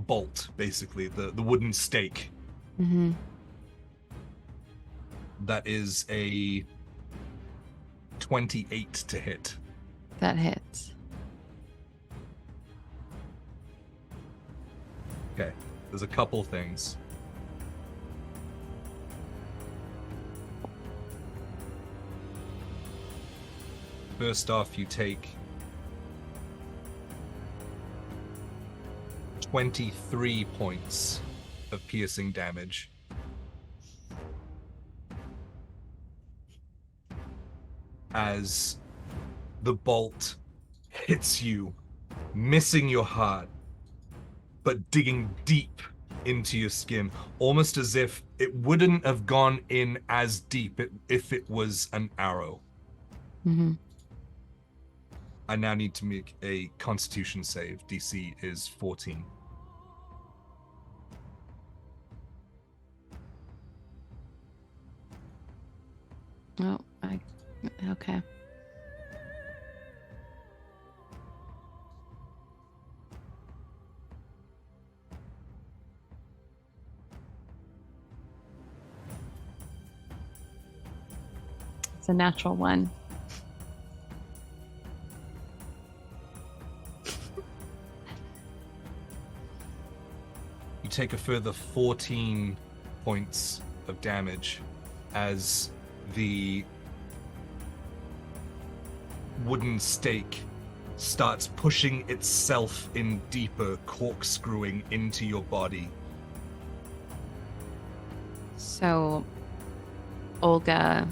bolt, basically, the wooden stake. Mm-hmm. That is a 28 to hit. That hits. Okay, there's a couple things. First off, you take 23 points of piercing damage. As the bolt hits you, missing your heart, but digging deep into your skin, almost as if it wouldn't have gone in as deep if it was an arrow. Mm-hmm. I now need to make a Constitution save. DC is 14. Oh, okay. It's a natural one. You take a further 14 points of damage as the wooden stake starts pushing itself in deeper, corkscrewing into your body. So Olga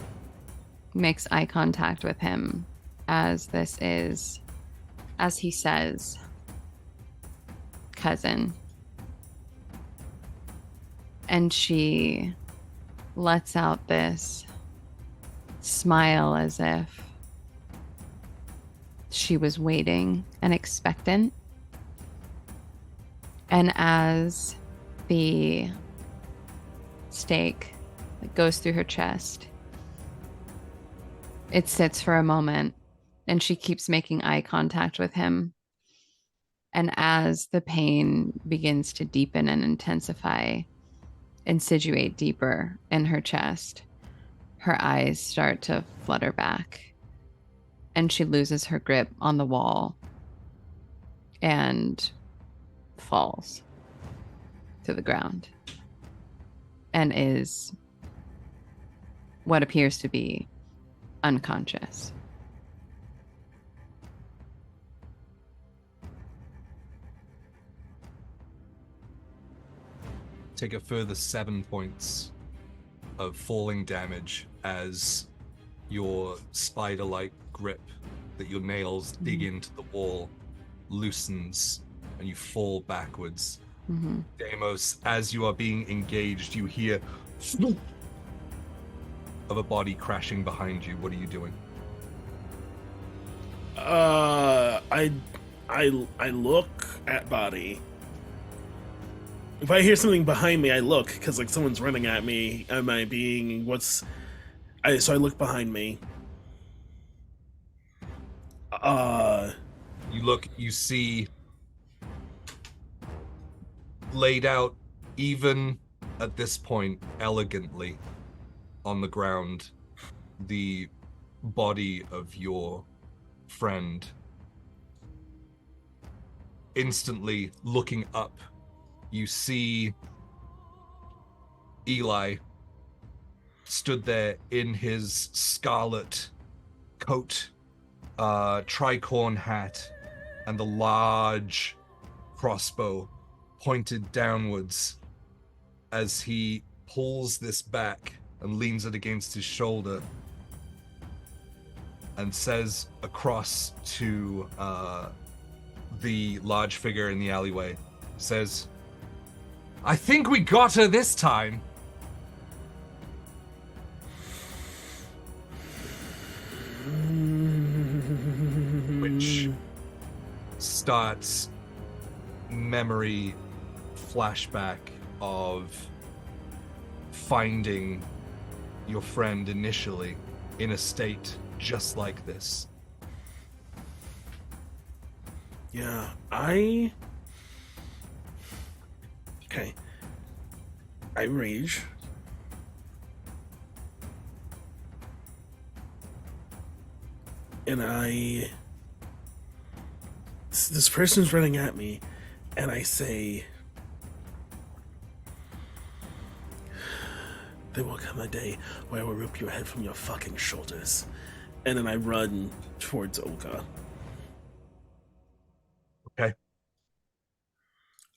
makes eye contact with him as he says, cousin. And she lets out this smile as if she was waiting and expectant. And as the stake goes through her chest, it sits for a moment, and she keeps making eye contact with him. And as the pain begins to deepen and intensify, insinuate deeper in her chest, her eyes start to flutter back, and she loses her grip on the wall and falls to the ground and is what appears to be unconscious. Take a further 7 points of falling damage as your spider-like grip that your nails dig into the wall loosens and you fall backwards. Mm-hmm. Deimos, as you are being engaged, you hear "Snoop" of a body crashing behind you. What are you doing? I look at body. If I hear something behind me, I look, because like someone's running at me. Am I being so I look behind me. You look, you see laid out, even at this point, elegantly on the ground, the body of your friend. Instantly looking up, you see Eli stood there in his scarlet coat, tricorn hat, and the large crossbow pointed downwards as he pulls this back and leans it against his shoulder and says across to the large figure in the alleyway, says, "I think we got her this time." Which starts memory flashback of finding your friend initially in a state just like this. Yeah, Okay. I rage. And this person's running at me, and I say, "There will come a day where I will rip your head from your fucking shoulders." And then I run towards Olga. Okay.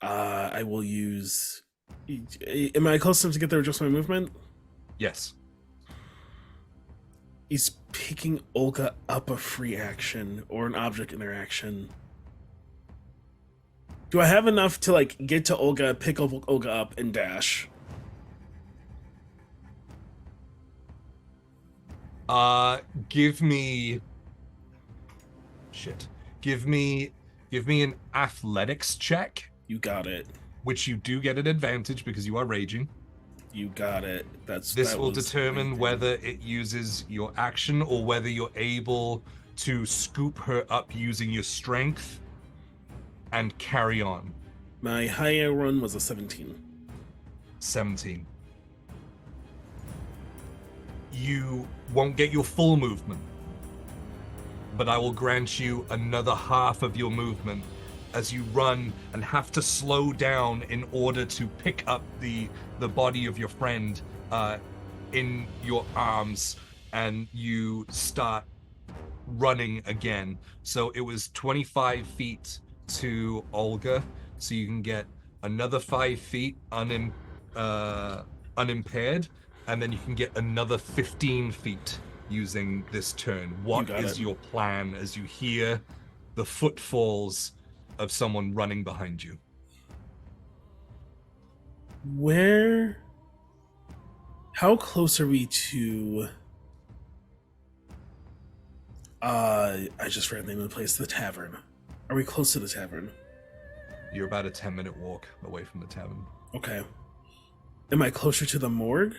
I will use... Am I close enough to get there with just my movement? Yes. Is picking Olga up a free action or an object interaction? Do I have enough to, like, get to Olga, pick Olga up, and dash? Give me... Shit. Give me an athletics check. You got it. Which you do get an advantage because you are raging. You got it. This will determine whether it uses your action or whether you're able to scoop her up using your strength and carry on. My higher run was a 17. 17. You won't get your full movement, but I will grant you another half of your movement as you run and have to slow down in order to pick up the body of your friend in your arms, and you start running again. So it was 25 feet to Olga, so you can get another 5 feet unimpaired, and then you can get another 15 feet using this turn. What is your plan as you hear the footfalls of someone running behind you? How close are we to I just forgot the name of the place, the tavern. Are we close to the tavern? You're about a 10-minute walk away from the tavern. Okay. Am I closer to the morgue?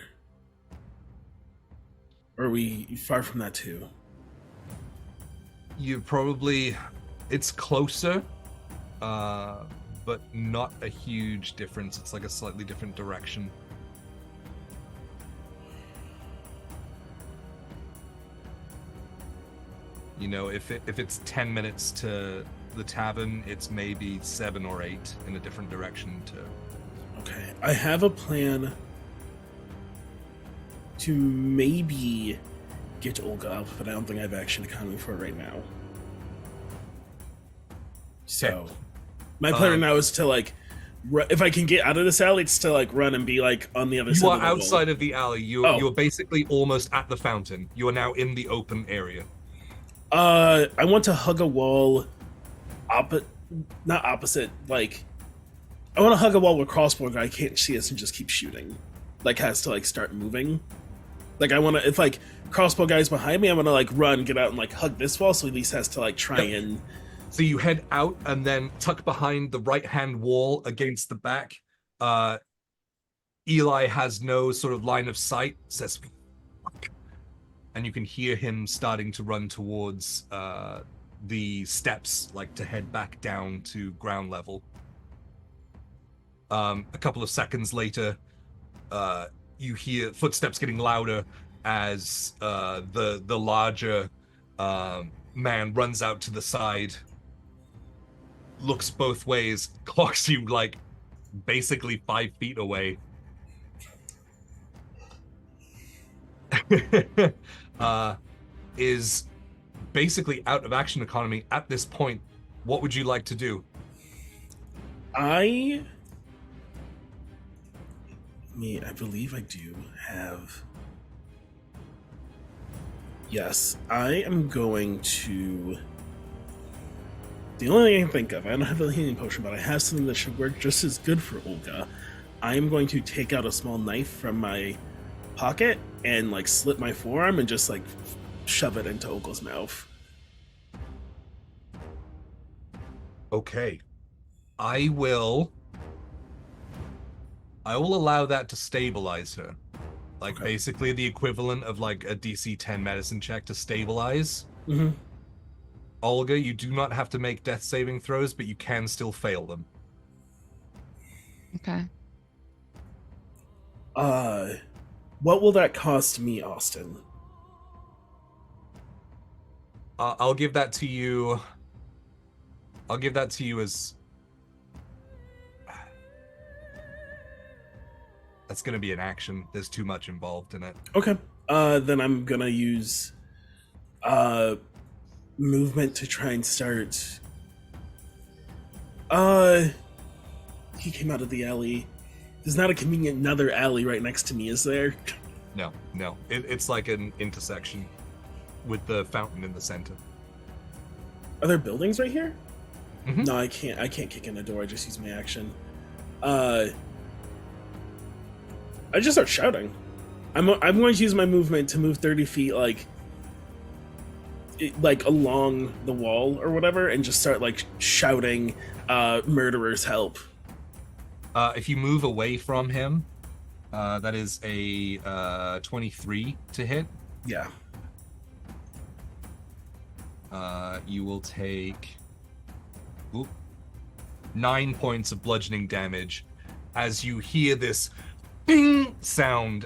Or are we far from that too? It's closer, but not a huge difference. It's like a slightly different direction. You know, if it's 10 minutes to the tavern, it's maybe 7 or 8 in a different direction too. Okay, I have a plan to maybe get Olga up, but I don't think I have action economy for it right now. So, my plan right now is to, like, if I can get out of this alley, it's to, like, run and be, like, on the other side of the wall. You are outside of the alley. You're basically almost at the fountain. You are now in the open area. I want to hug a wall not opposite, like, I want to hug a wall with crossbow guy can't see us and just keep shooting. Like, has to, like, start moving. Like, I want to, if, like, crossbow guy's behind me, I'm going to, like, run, get out, and, like, hug this wall, so he at least has to, like, try and... So you head out and then tuck behind the right-hand wall against the back. Eli has no sort of line of sight, says, "Fuck." And you can hear him starting to run towards the steps, like to head back down to ground level. A couple of seconds later, you hear footsteps getting louder as the larger man runs out to the side, looks both ways, clocks you like basically 5 feet away. is basically out of action economy at this point. What would you like to do? I believe I do have. Yes, I am going to. The only thing I can think of, I don't have a healing potion, but I have something that should work just as good for Olga. I am going to take out a small knife from my pocket and like slit my forearm and just like shove it into Olga's mouth. Okay. I will allow that to stabilize her. Like, Okay. basically the equivalent of like a DC 10 medicine check to stabilize. Mm-hmm. Olga, you do not have to make death saving throws, but you can still fail them. Okay. What will that cost me, Austin? I'll give that to you. I'll give that to you as... That's going to be an action. There's too much involved in it. Okay. Then I'm gonna use movement to try and start. He came out of the alley. There's not a convenient another alley right next to me, is there? No. It's like an intersection with the fountain in the center. Are there buildings right here? Mhm. No, I can't kick in a door. I just use my action. I just start shouting. I'm going to use my movement to move 30 feet, like along the wall or whatever, and just start like shouting, "Murderers, help!" If you move away from him, that is a 23 to hit. Yeah. You will take 9 points of bludgeoning damage as you hear this ping sound,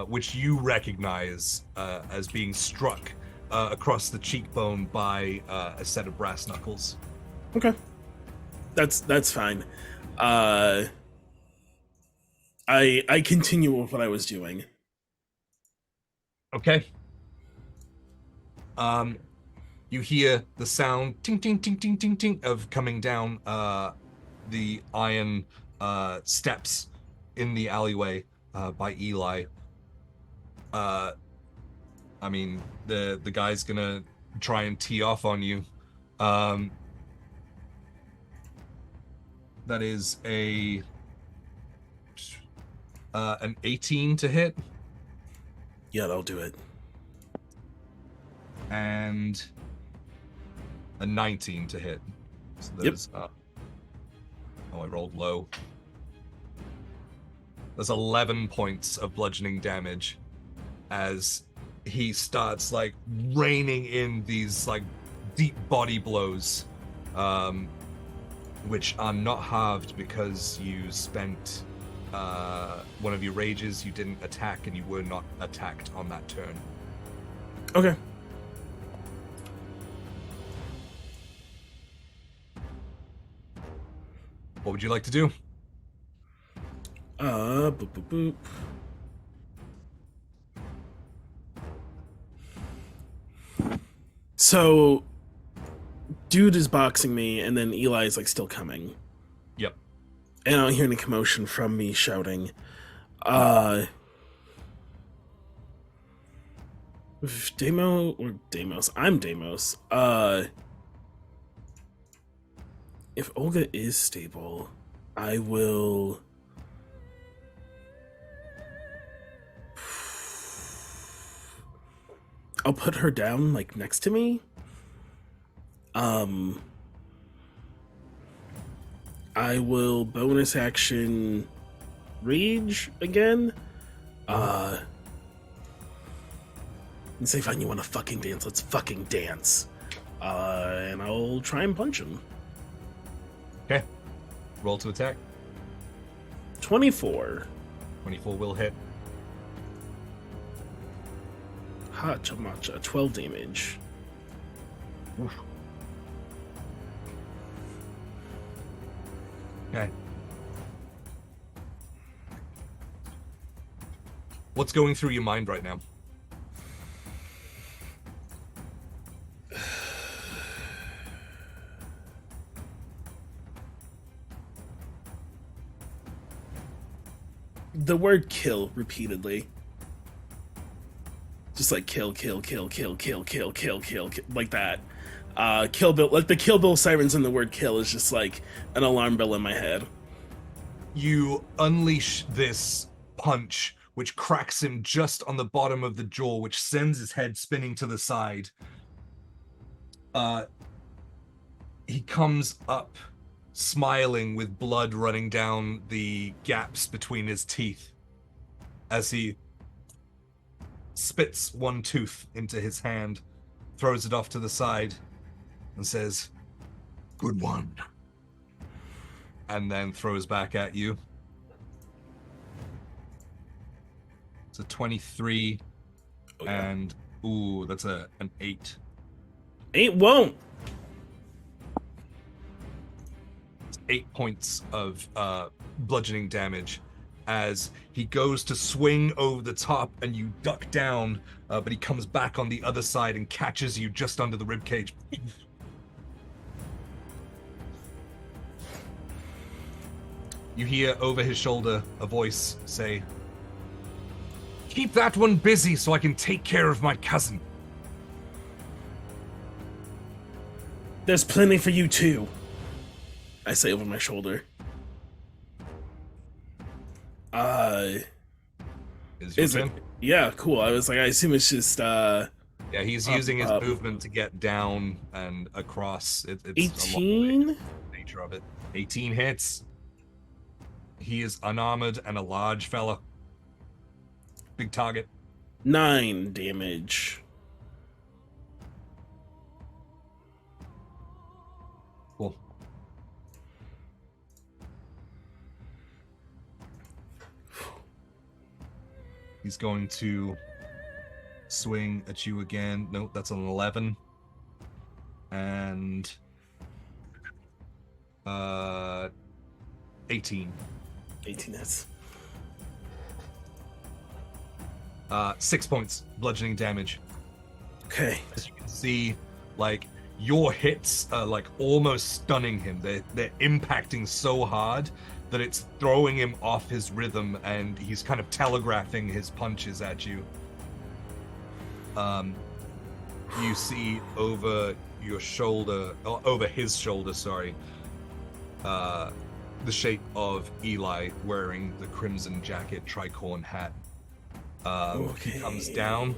which you recognize as being struck across the cheekbone by a set of brass knuckles. Okay. That's fine. I continue with what I was doing. Okay. You hear the sound ting ting ting ting ting ting of coming down the iron steps in the alleyway by Eli. I mean, the guy's gonna try and tee off on you. That is an 18 to hit. Yeah, that'll do it. And a 19 to hit. So there's, I rolled low. There's 11 points of bludgeoning damage as he starts like raining in these like deep body blows, which are not halved because you spent one of your rages, you didn't attack, and you were not attacked on that turn. Okay. What would you like to do? Boop, boop, boop. So, dude is boxing me, and then Eli is like still coming. Yep. And I don't hear any commotion from me shouting. Deimos. I'm Deimos. If Olga is stable, I will. I'll put her down like next to me. I will bonus action rage again. And say, fine, you want to fucking dance? Let's fucking dance. And I'll try and punch him. Okay. Roll to attack. 24. 24 will hit. Hacha matcha. 12 damage. Oof. Okay. What's going through your mind right now? the word kill repeatedly. Just like kill, like that. Kill Bill, like the Kill Bill sirens in the word kill is just like an alarm bell in my head. You unleash this punch, which cracks him just on the bottom of the jaw, which sends his head spinning to the side. He comes up smiling with blood running down the gaps between his teeth as he spits one tooth into his hand, throws it off to the side, and says, "Good one," and then throws back at you. It's a 23, and ooh, that's an 8. 8 won't. It's 8 points of bludgeoning damage as he goes to swing over the top, and you duck down, but he comes back on the other side and catches you just under the ribcage. You hear over his shoulder a voice say, "Keep that one busy so I can take care of my cousin." There's plenty for you too, I say over my shoulder. Is your turn? Yeah, cool. I was like, I assume it's just Yeah, he's using his movement to get down and across. It's 18? the nature of it. 18 hits. He is unarmored and a large fella. Big target. 9 damage. Cool. He's going to swing at you again. Nope, that's an 11. And 18. 18 hits. 6 points bludgeoning damage. Okay. As you can see, like, your hits are like almost stunning him. They're impacting so hard that it's throwing him off his rhythm, and he's kind of telegraphing his punches at you. You see over your shoulder, or over his shoulder, sorry, the shape of Eli wearing the crimson jacket, tricorn hat. He comes down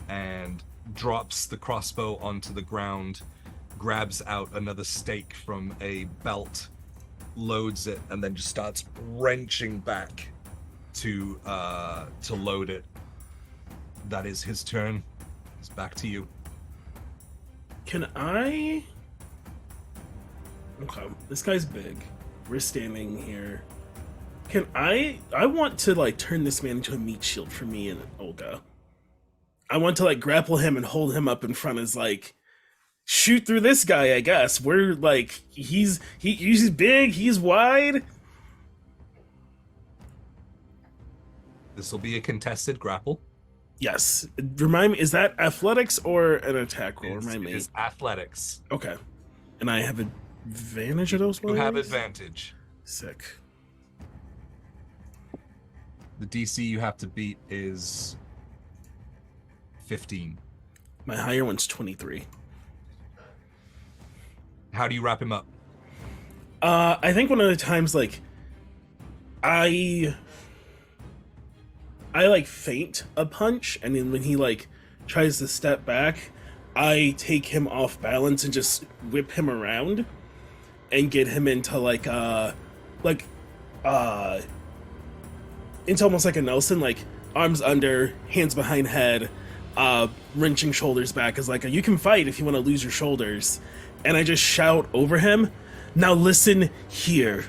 and drops the crossbow onto the ground, grabs out another stake from a belt, loads it, and then just starts wrenching back to load it. That is his turn. It's back to you. Can I... Okay, this guy's big. We're standing here. Can I want to, like, turn this man into a meat shield for me and Olga. I want to, like, grapple him and hold him up in front as, like, shoot through this guy, I guess. We're, like, he's big, he's wide. This will be a contested grapple. Yes. Remind me, is that athletics or an attack roll? Remind me. It's athletics. Okay. And I have advantage of those You ones? have advantage. Sick. The DC you have to beat is 15. My higher one's 23. How do you wrap him up? I think one of the times, like, I like feint a punch, and then when he like tries to step back, I take him off balance and just whip him around and get him into into almost like a Nelson, like arms under, hands behind head, wrenching shoulders back, is like you can fight if you want to lose your shoulders. And I just shout over him, "Now listen here.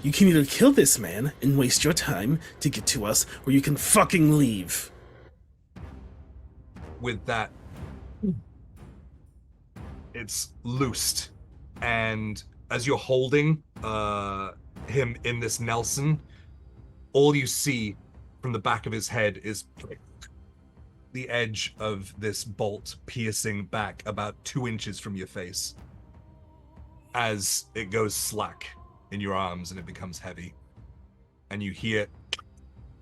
You can either kill this man and waste your time to get to us, or you can fucking leave." With that, it's loosed, and as you're holding him in this Nelson, all you see from the back of his head is the edge of this bolt piercing back about 2 inches from your face as it goes slack in your arms and it becomes heavy. And you hear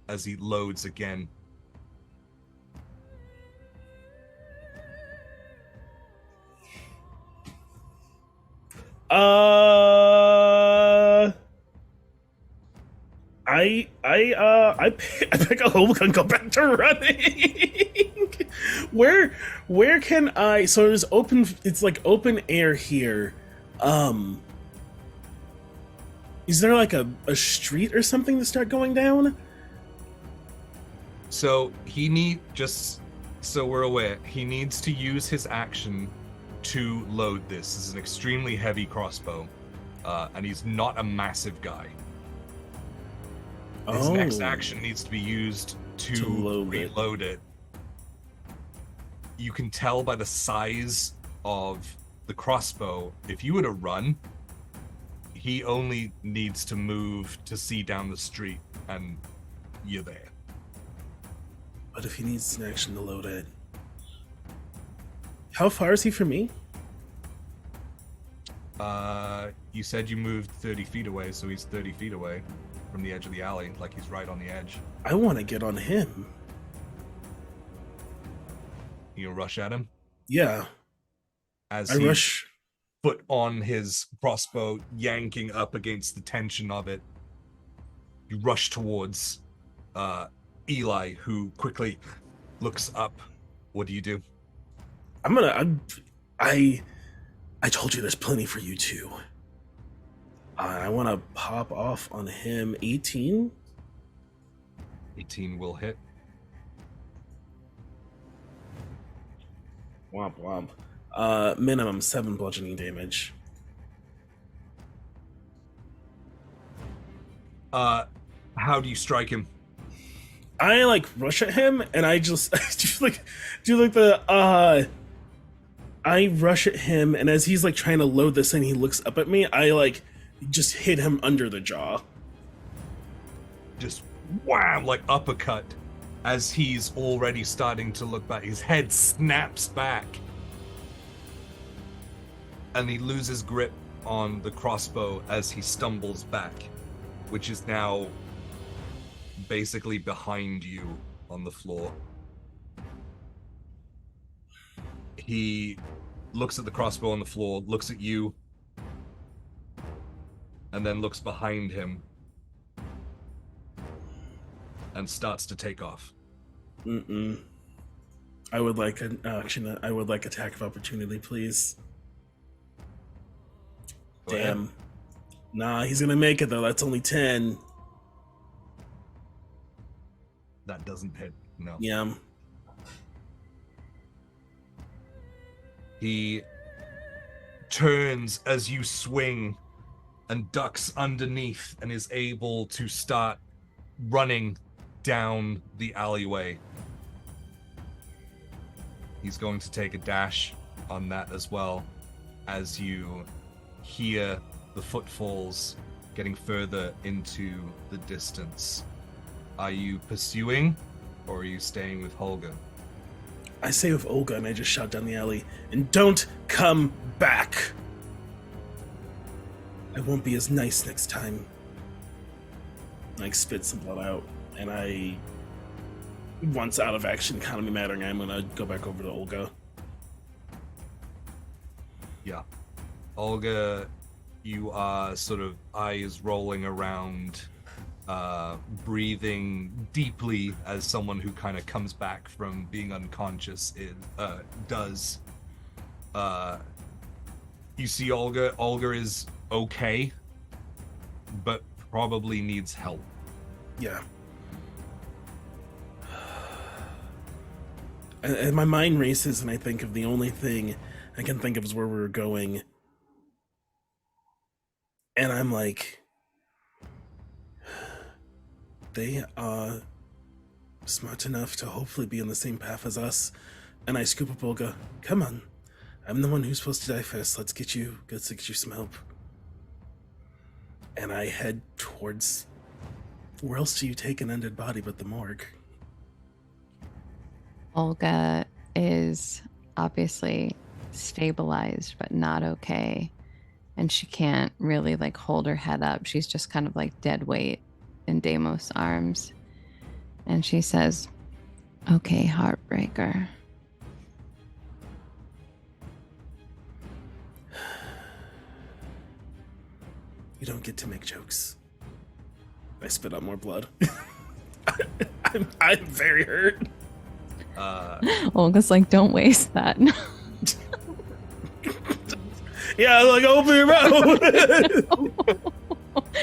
as he loads again. I pick a Olga and go back to running. Where can I? So there's open. It's like open air here. Is there like a street or something to start going down? So just so we're aware, he needs to use his action to load this. This is an extremely heavy crossbow, and he's not a massive guy. His next action needs to be used to reload it. You can tell by the size of the crossbow, if you were to run, he only needs to move to see down the street, and you're there. But if he needs an action to load it, how far is he from me? You said you moved 30 feet away, so he's 30 feet away from the edge of the alley, like he's right on the edge. I want to get on him. You rush at him? Yeah. As I rush. Foot on his crossbow, yanking up against the tension of it. You rush towards Eli, who quickly looks up. What do you do? I told you there's plenty for you too. I want to pop off on him. 18? 18 will hit. Womp womp. Minimum 7 bludgeoning damage. How do you strike him? I like rush at him and I just I rush at him, and as he's like trying to load this in, he looks up at me. I like just hit him under the jaw. Just wham, like uppercut. As he's already starting to look back, his head snaps back. And he loses grip on the crossbow as he stumbles back, which is now basically behind you on the floor. He looks at the crossbow on the floor, looks at you, and then looks behind him and starts to take off. I would like an action. I would like attack of opportunity, please. Go Damn. ahead. Nah, he's gonna make it though. That's only 10. That doesn't hit. No. Yeah. He turns as you swing and ducks underneath and is able to start running down the alleyway. He's going to take a dash on that as well, as you hear the footfalls getting further into the distance. Are you pursuing, or are you staying with Olga? I say with Olga, and I just shout down the alley, and don't come back! I won't be as nice next time. I spit some blood out, and once out of action, economy mattering, I'm gonna go back over to Olga. Yeah. Olga, you are sort of eyes rolling around, breathing deeply as someone who kind of comes back from being unconscious does. You see Olga. Olga is okay, but probably needs help. Yeah. And my mind races, and I think of the only thing I can think of is where we were going. And I'm like, they are smart enough to hopefully be on the same path as us. And I scoop up Olga. Come on. I'm the one who's supposed to die first. Let's get you some help. And I head towards... Where else do you take an undead body but the morgue? Olga is obviously stabilized, but not okay. And she can't really like hold her head up. She's just kind of like dead weight in Deimos' arms. And she says, "Okay, Heartbreaker." You don't get to make jokes. I spit out more blood. I'm very hurt. Olga's like, "Don't waste that." Yeah, like, open your mouth.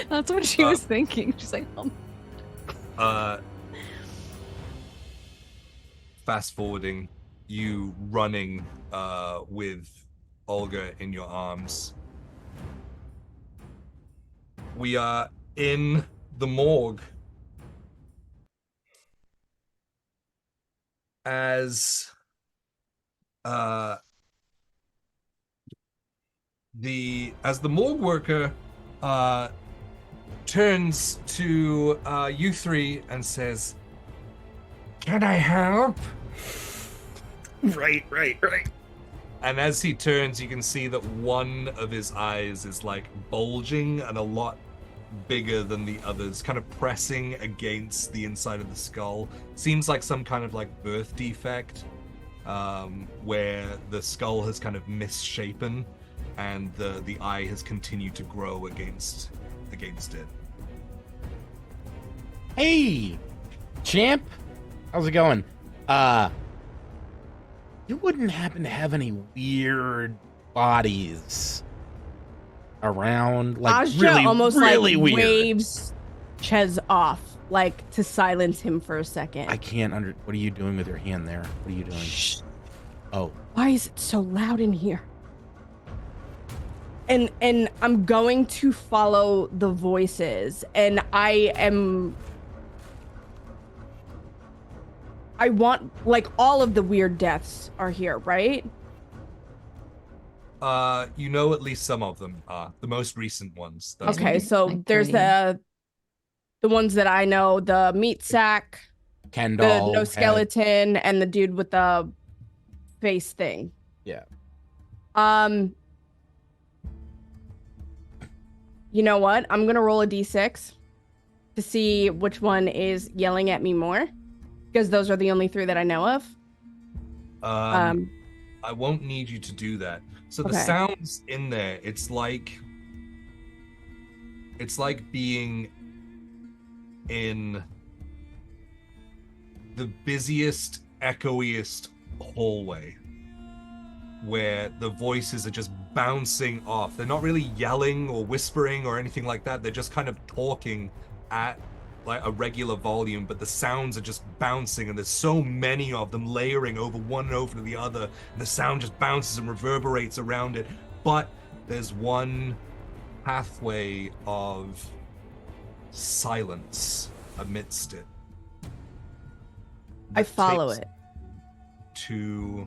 That's what she was thinking. She's like, Fast forwarding, you running with Olga in your arms. We are in the morgue as the morgue worker turns to you three and says, Can I help? Right. and as he turns, you can see that one of his eyes is like bulging and a lot bigger than the others, kind of pressing against the inside of the skull. Seems like some kind of like birth defect, where the skull has kind of misshapen and the eye has continued to grow against it. Hey, champ, how's it going? You wouldn't happen to have any weird bodies around, like Asha really, almost really like weird? waves Ches off, like to silence him for a second. I can't What are you doing with your hand there? What are you doing? Shh. Oh, Why is it so loud in here? And I'm going to follow the voices, and I want, like, all of the weird deaths are here, right? You know at least some of them are. The most recent ones. That's Okay, what- so like there's 30. the ones that I know, the meat sack, Kendall. the no had- skeleton, and the dude with the face thing. Yeah. You know what? I'm gonna roll a d6 to see which one is yelling at me more, because those are the only three that I know of. I won't need you to do that. So the Okay. sounds in there, it's like being in the busiest, echoiest hallway where the voices are just bouncing off. They're not really yelling or whispering or anything like that. They're just kind of talking at like a regular volume, but the sounds are just bouncing, and there's so many of them layering over one and over to the other, and the sound just bounces and reverberates around it. But there's one pathway of silence amidst it. I that follow takes it. to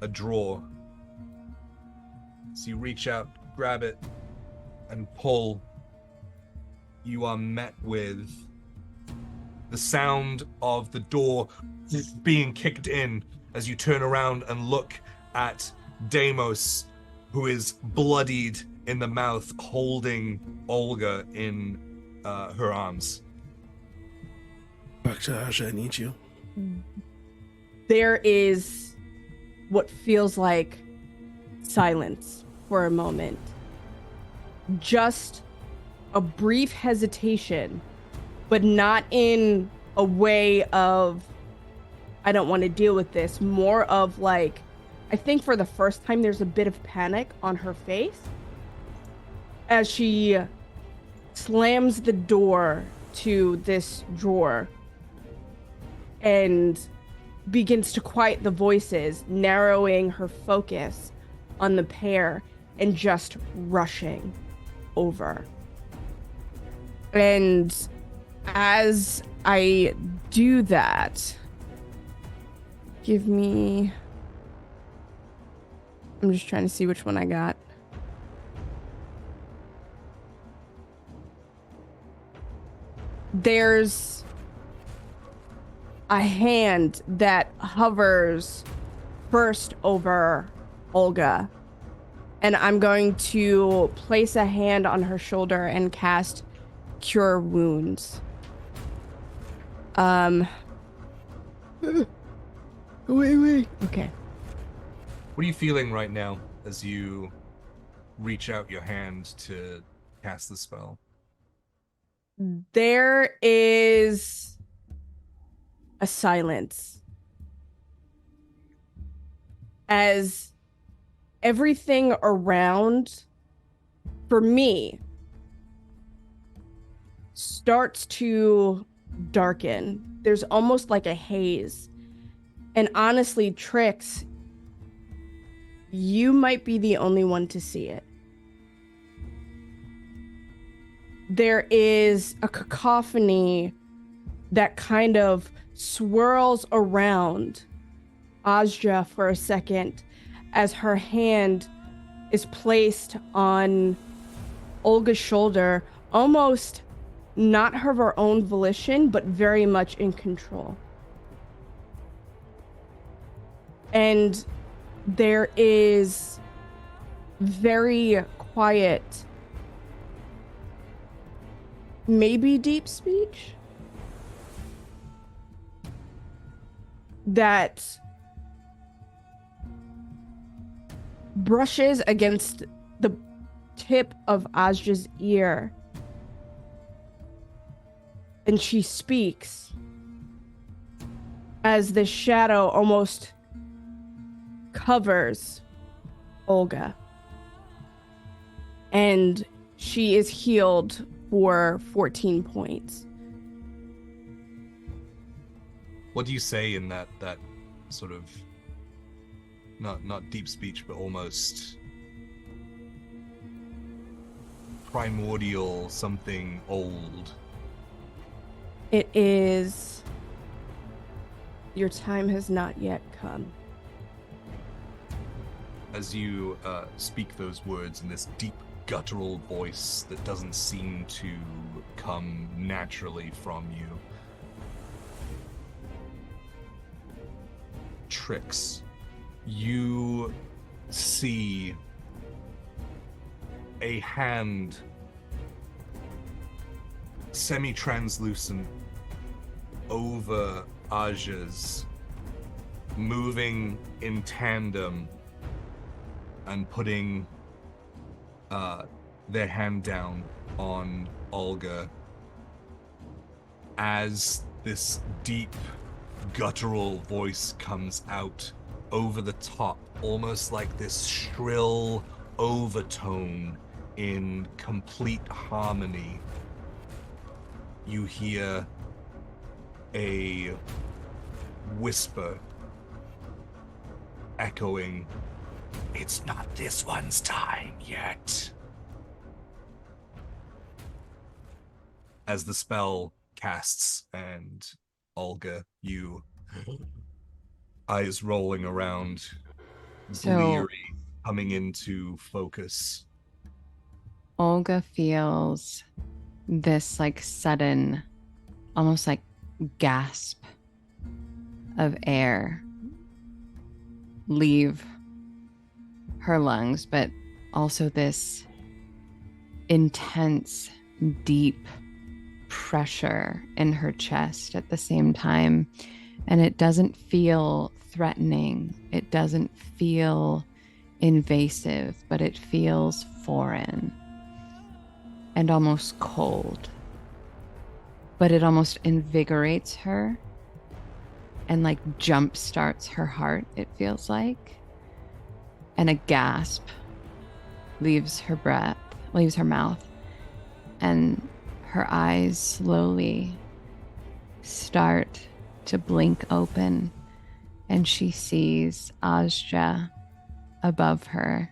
a drawer. So you reach out, grab it, and pull. You are met with the sound of the door being kicked in as you turn around and look at Deimos, who is bloodied in the mouth, holding Olga in her arms. Dr. Asha, I need you. There is what feels like silence for a moment. Just a brief hesitation, but not in a way of, I don't want to deal with this. More of like, I think for the first time, there's a bit of panic on her face as she slams the door to this drawer and begins to quiet the voices, narrowing her focus on the pair and just rushing over. And as I do that, I'm just trying to see which one I got. There's a hand that hovers first over Olga, and I'm going to place a hand on her shoulder and cast Cure Wounds. Wait. Okay. What are you feeling right now as you reach out your hand to cast the spell? There is a silence as everything around, for me, starts to darken. There's almost like a haze. And honestly, Trix, you might be the only one to see it. There is a cacophony that kind of swirls around Azja for a second as her hand is placed on Olga's shoulder, almost not of her own volition, but very much in control. And there is very quiet, maybe deep speech that brushes against the tip of Azja's ear. And she speaks as the shadow almost covers Olga. And she is healed for 14 points. What do you say in that sort of not deep speech, but almost primordial, something old? It is, your time has not yet come. As you speak those words in this deep guttural voice that doesn't seem to come naturally from you, Trix, you see a hand, semi-translucent, over Azja's, moving in tandem and putting their hand down on Olga as this deep guttural voice comes out over the top, almost like this shrill overtone in complete harmony. You hear a whisper echoing, "It's not this one's time yet," as the spell casts, and Olga, you eyes rolling around, bleary, coming into focus. Olga feels this like sudden, almost like gasp of air leave her lungs, but also this intense, deep pressure in her chest at the same time. And it doesn't feel threatening. It doesn't feel invasive, but it feels foreign and almost cold. But it almost invigorates her and like jump starts her heart, it feels like. And a gasp leaves her breath, leaves her mouth, and her eyes slowly start to blink open, and she sees Azja above her.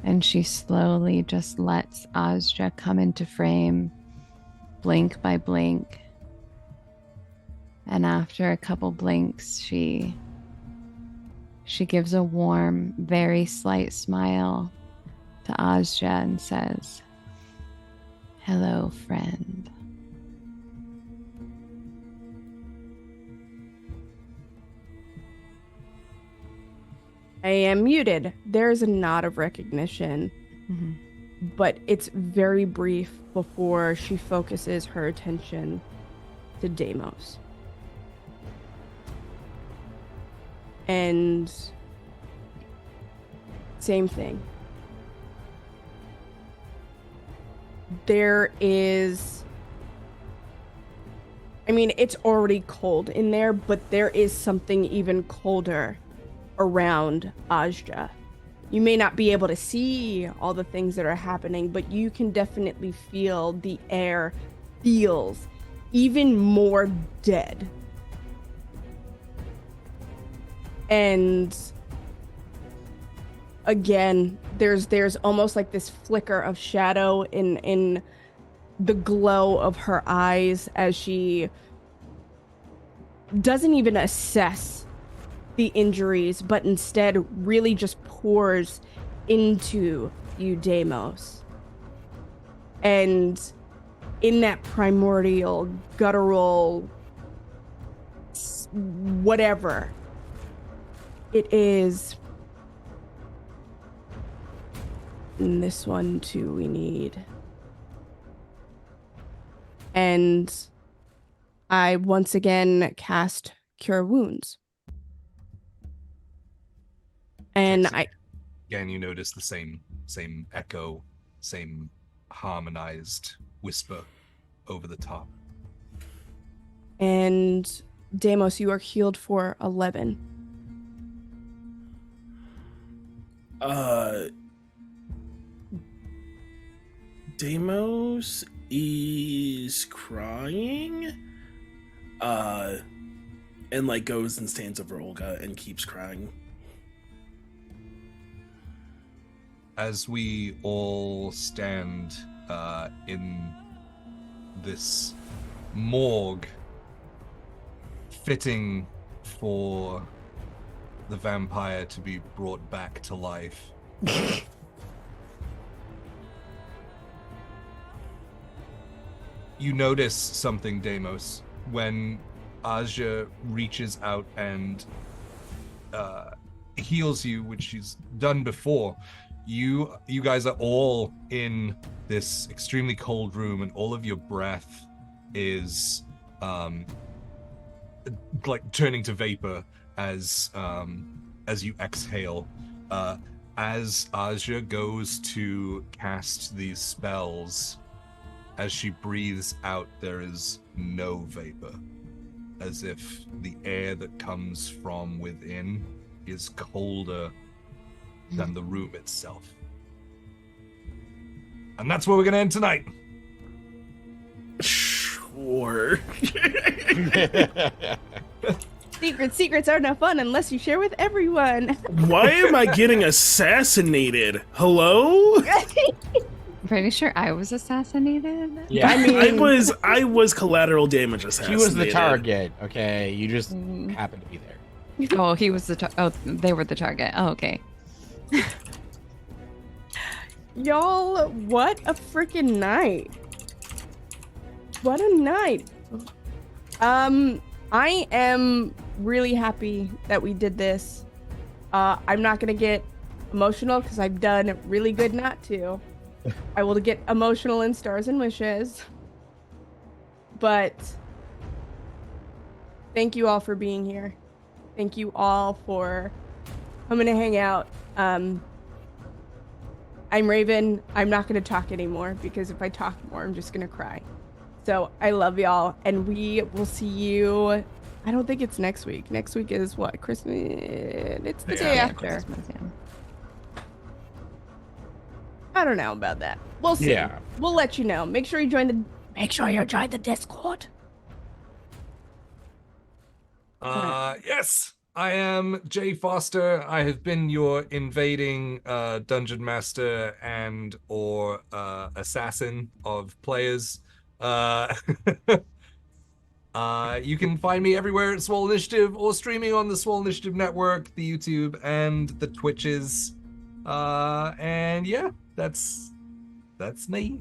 And she slowly just lets Azja come into frame, blink by blink. And after a couple blinks, she gives a warm, very slight smile to Azja and says, "Hello, friend." I am muted. There's a nod of recognition, but it's very brief before she focuses her attention to Deimos. And same thing. There is, I mean, it's already cold in there, but there is something even colder around Ajda. You may not be able to see all the things that are happening, but you can definitely feel the air feels even more dead. And again, there's almost like this flicker of shadow in the glow of her eyes as she doesn't even assess the injuries, but instead really just pours into you, Deimos. And in that primordial, guttural, whatever it is, and this one too we need. And I once again cast Cure Wounds. And again, you notice the same echo, same harmonized whisper over the top. And Deimos, you are healed for 11. Deimos is crying, and like goes and stands over Olga and keeps crying. As we all stand in this morgue, fitting for the vampire to be brought back to life. You notice something, Deimos, when Aja reaches out and heals you, which she's done before. You guys are all in this extremely cold room, and all of your breath is like turning to vapor as you exhale. As Aja goes to cast these spells, as she breathes out, there is no vapor, as if the air that comes from within is colder than the room itself. And that's where we're going to end tonight. Sure. Secrets are no fun unless you share with everyone. Why am I getting assassinated? Hello? Pretty sure I was assassinated. Yeah, I mean, I was collateral damage he assassinated. was the target. Okay, you just happened to be there. Oh, he was the oh, they were the target. Oh, okay. y'all, what a freaking night. What a night. I am really happy that we did this. I'm not gonna get emotional because I've done really good not to. I will get emotional in Stars and Wishes. But thank you all for being here. Thank you all for coming to hang out. I'm Raven. I'm not going to talk anymore because if I talk more, I'm just going to cry. So I love y'all, and we will see you. I don't think it's next week. Next week is what? Christmas? It's the day after. Christmas, yeah. I don't know about that. We'll see. Yeah. We'll let you know. Make sure you join the Discord. Yes, I am Jay Foster. I have been your invading dungeon master and or assassin of players. You can find me everywhere at Swole Initiative or streaming on the Swole Initiative Network, the YouTube, and the Twitches. And yeah, that's me.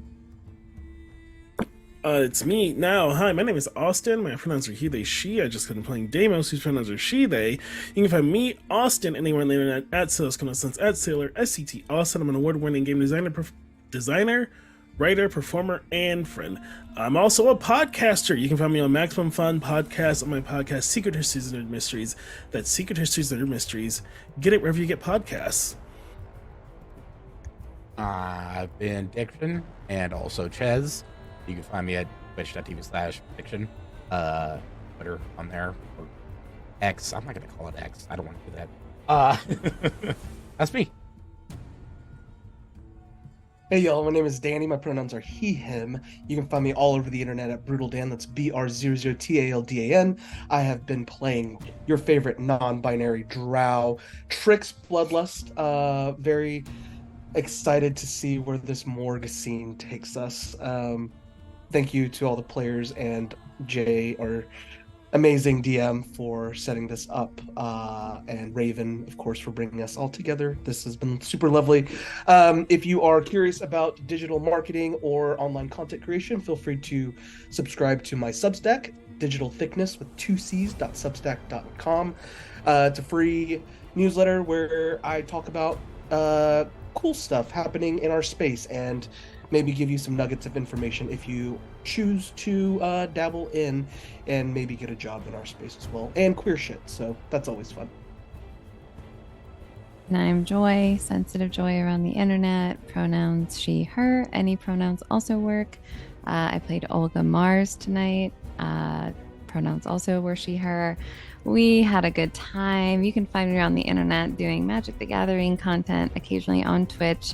It's me now. Hi, my name is Austin. My pronouns are he, they, she. I just got done playing Deimos, whose pronouns are she, they. You can find me, Austin, anywhere on the internet at Sailor, at Sailor, SCT Austin. I'm an award-winning game designer, writer, performer, and friend. I'm also a podcaster. You can find me on Maximum Fun Podcast on my podcast, Secret Histories and Mysteries. That's Secret Histories and Mysteries. Get it wherever you get podcasts. I've been Diction and also Ches. You can find me at twitch.tv/Diction. Twitter on there. Or X. I'm not going to call it X. I don't want to do that. That's me. Hey y'all, my name is Danny. My pronouns are he, him. You can find me all over the internet at Brutal Dan. That's BR00TALDAN. I have been playing your favorite non-binary drow, Trix Bloodlust. Very excited to see where this morgue scene takes us. Thank you to all the players and Jay, our amazing DM, for setting this up, and Raven, of course, for bringing us all together. This has been super lovely. If you are curious about digital marketing or online content creation, feel free to subscribe to my Substack, Digital Thickness with 2Cs.substack.com. It's a free newsletter where I talk about cool stuff happening in our space and maybe give you some nuggets of information if you choose to dabble in and maybe get a job in our space as well, and queer shit, so that's always fun. And I'm Joy, sensitive Joy around the internet, pronouns she, her, any pronouns also work. I played Olga Marz tonight, pronouns also were she, her. We had a good time. You can find me around the internet doing Magic the Gathering content, occasionally on Twitch,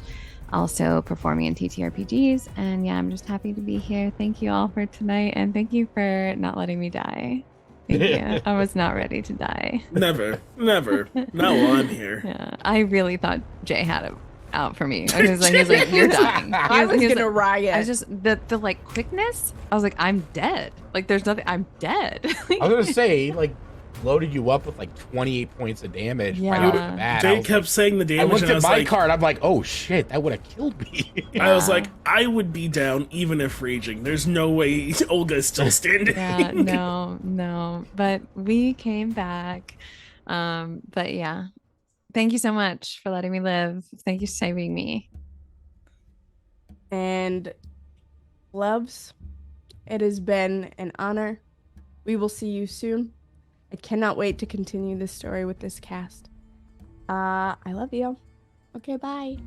also performing in TTRPGs. And yeah, I'm just happy to be here. Thank you all for tonight, and thank you for not letting me die. Thank you. I was not ready to die. Never. Not while I'm here. Yeah, I really thought Jay had it out for me. He was like, you're dying. I was gonna riot. I just the like quickness. I was like, I'm dead. Like there's nothing. I'm dead. I was going to say, like, loaded you up with like 28 points of damage right Yeah. off the bat. Jay kept saying the damage, I looked and I at was my like, card. I'm like, oh shit, that would have killed me. I was like, I would be down even if raging. There's no way Olga is still standing. Yeah, no. But we came back. But yeah. Thank you so much for letting me live. Thank you for saving me. And loves, it has been an honor. We will see you soon. I cannot wait to continue this story with this cast. I love you. Okay, bye.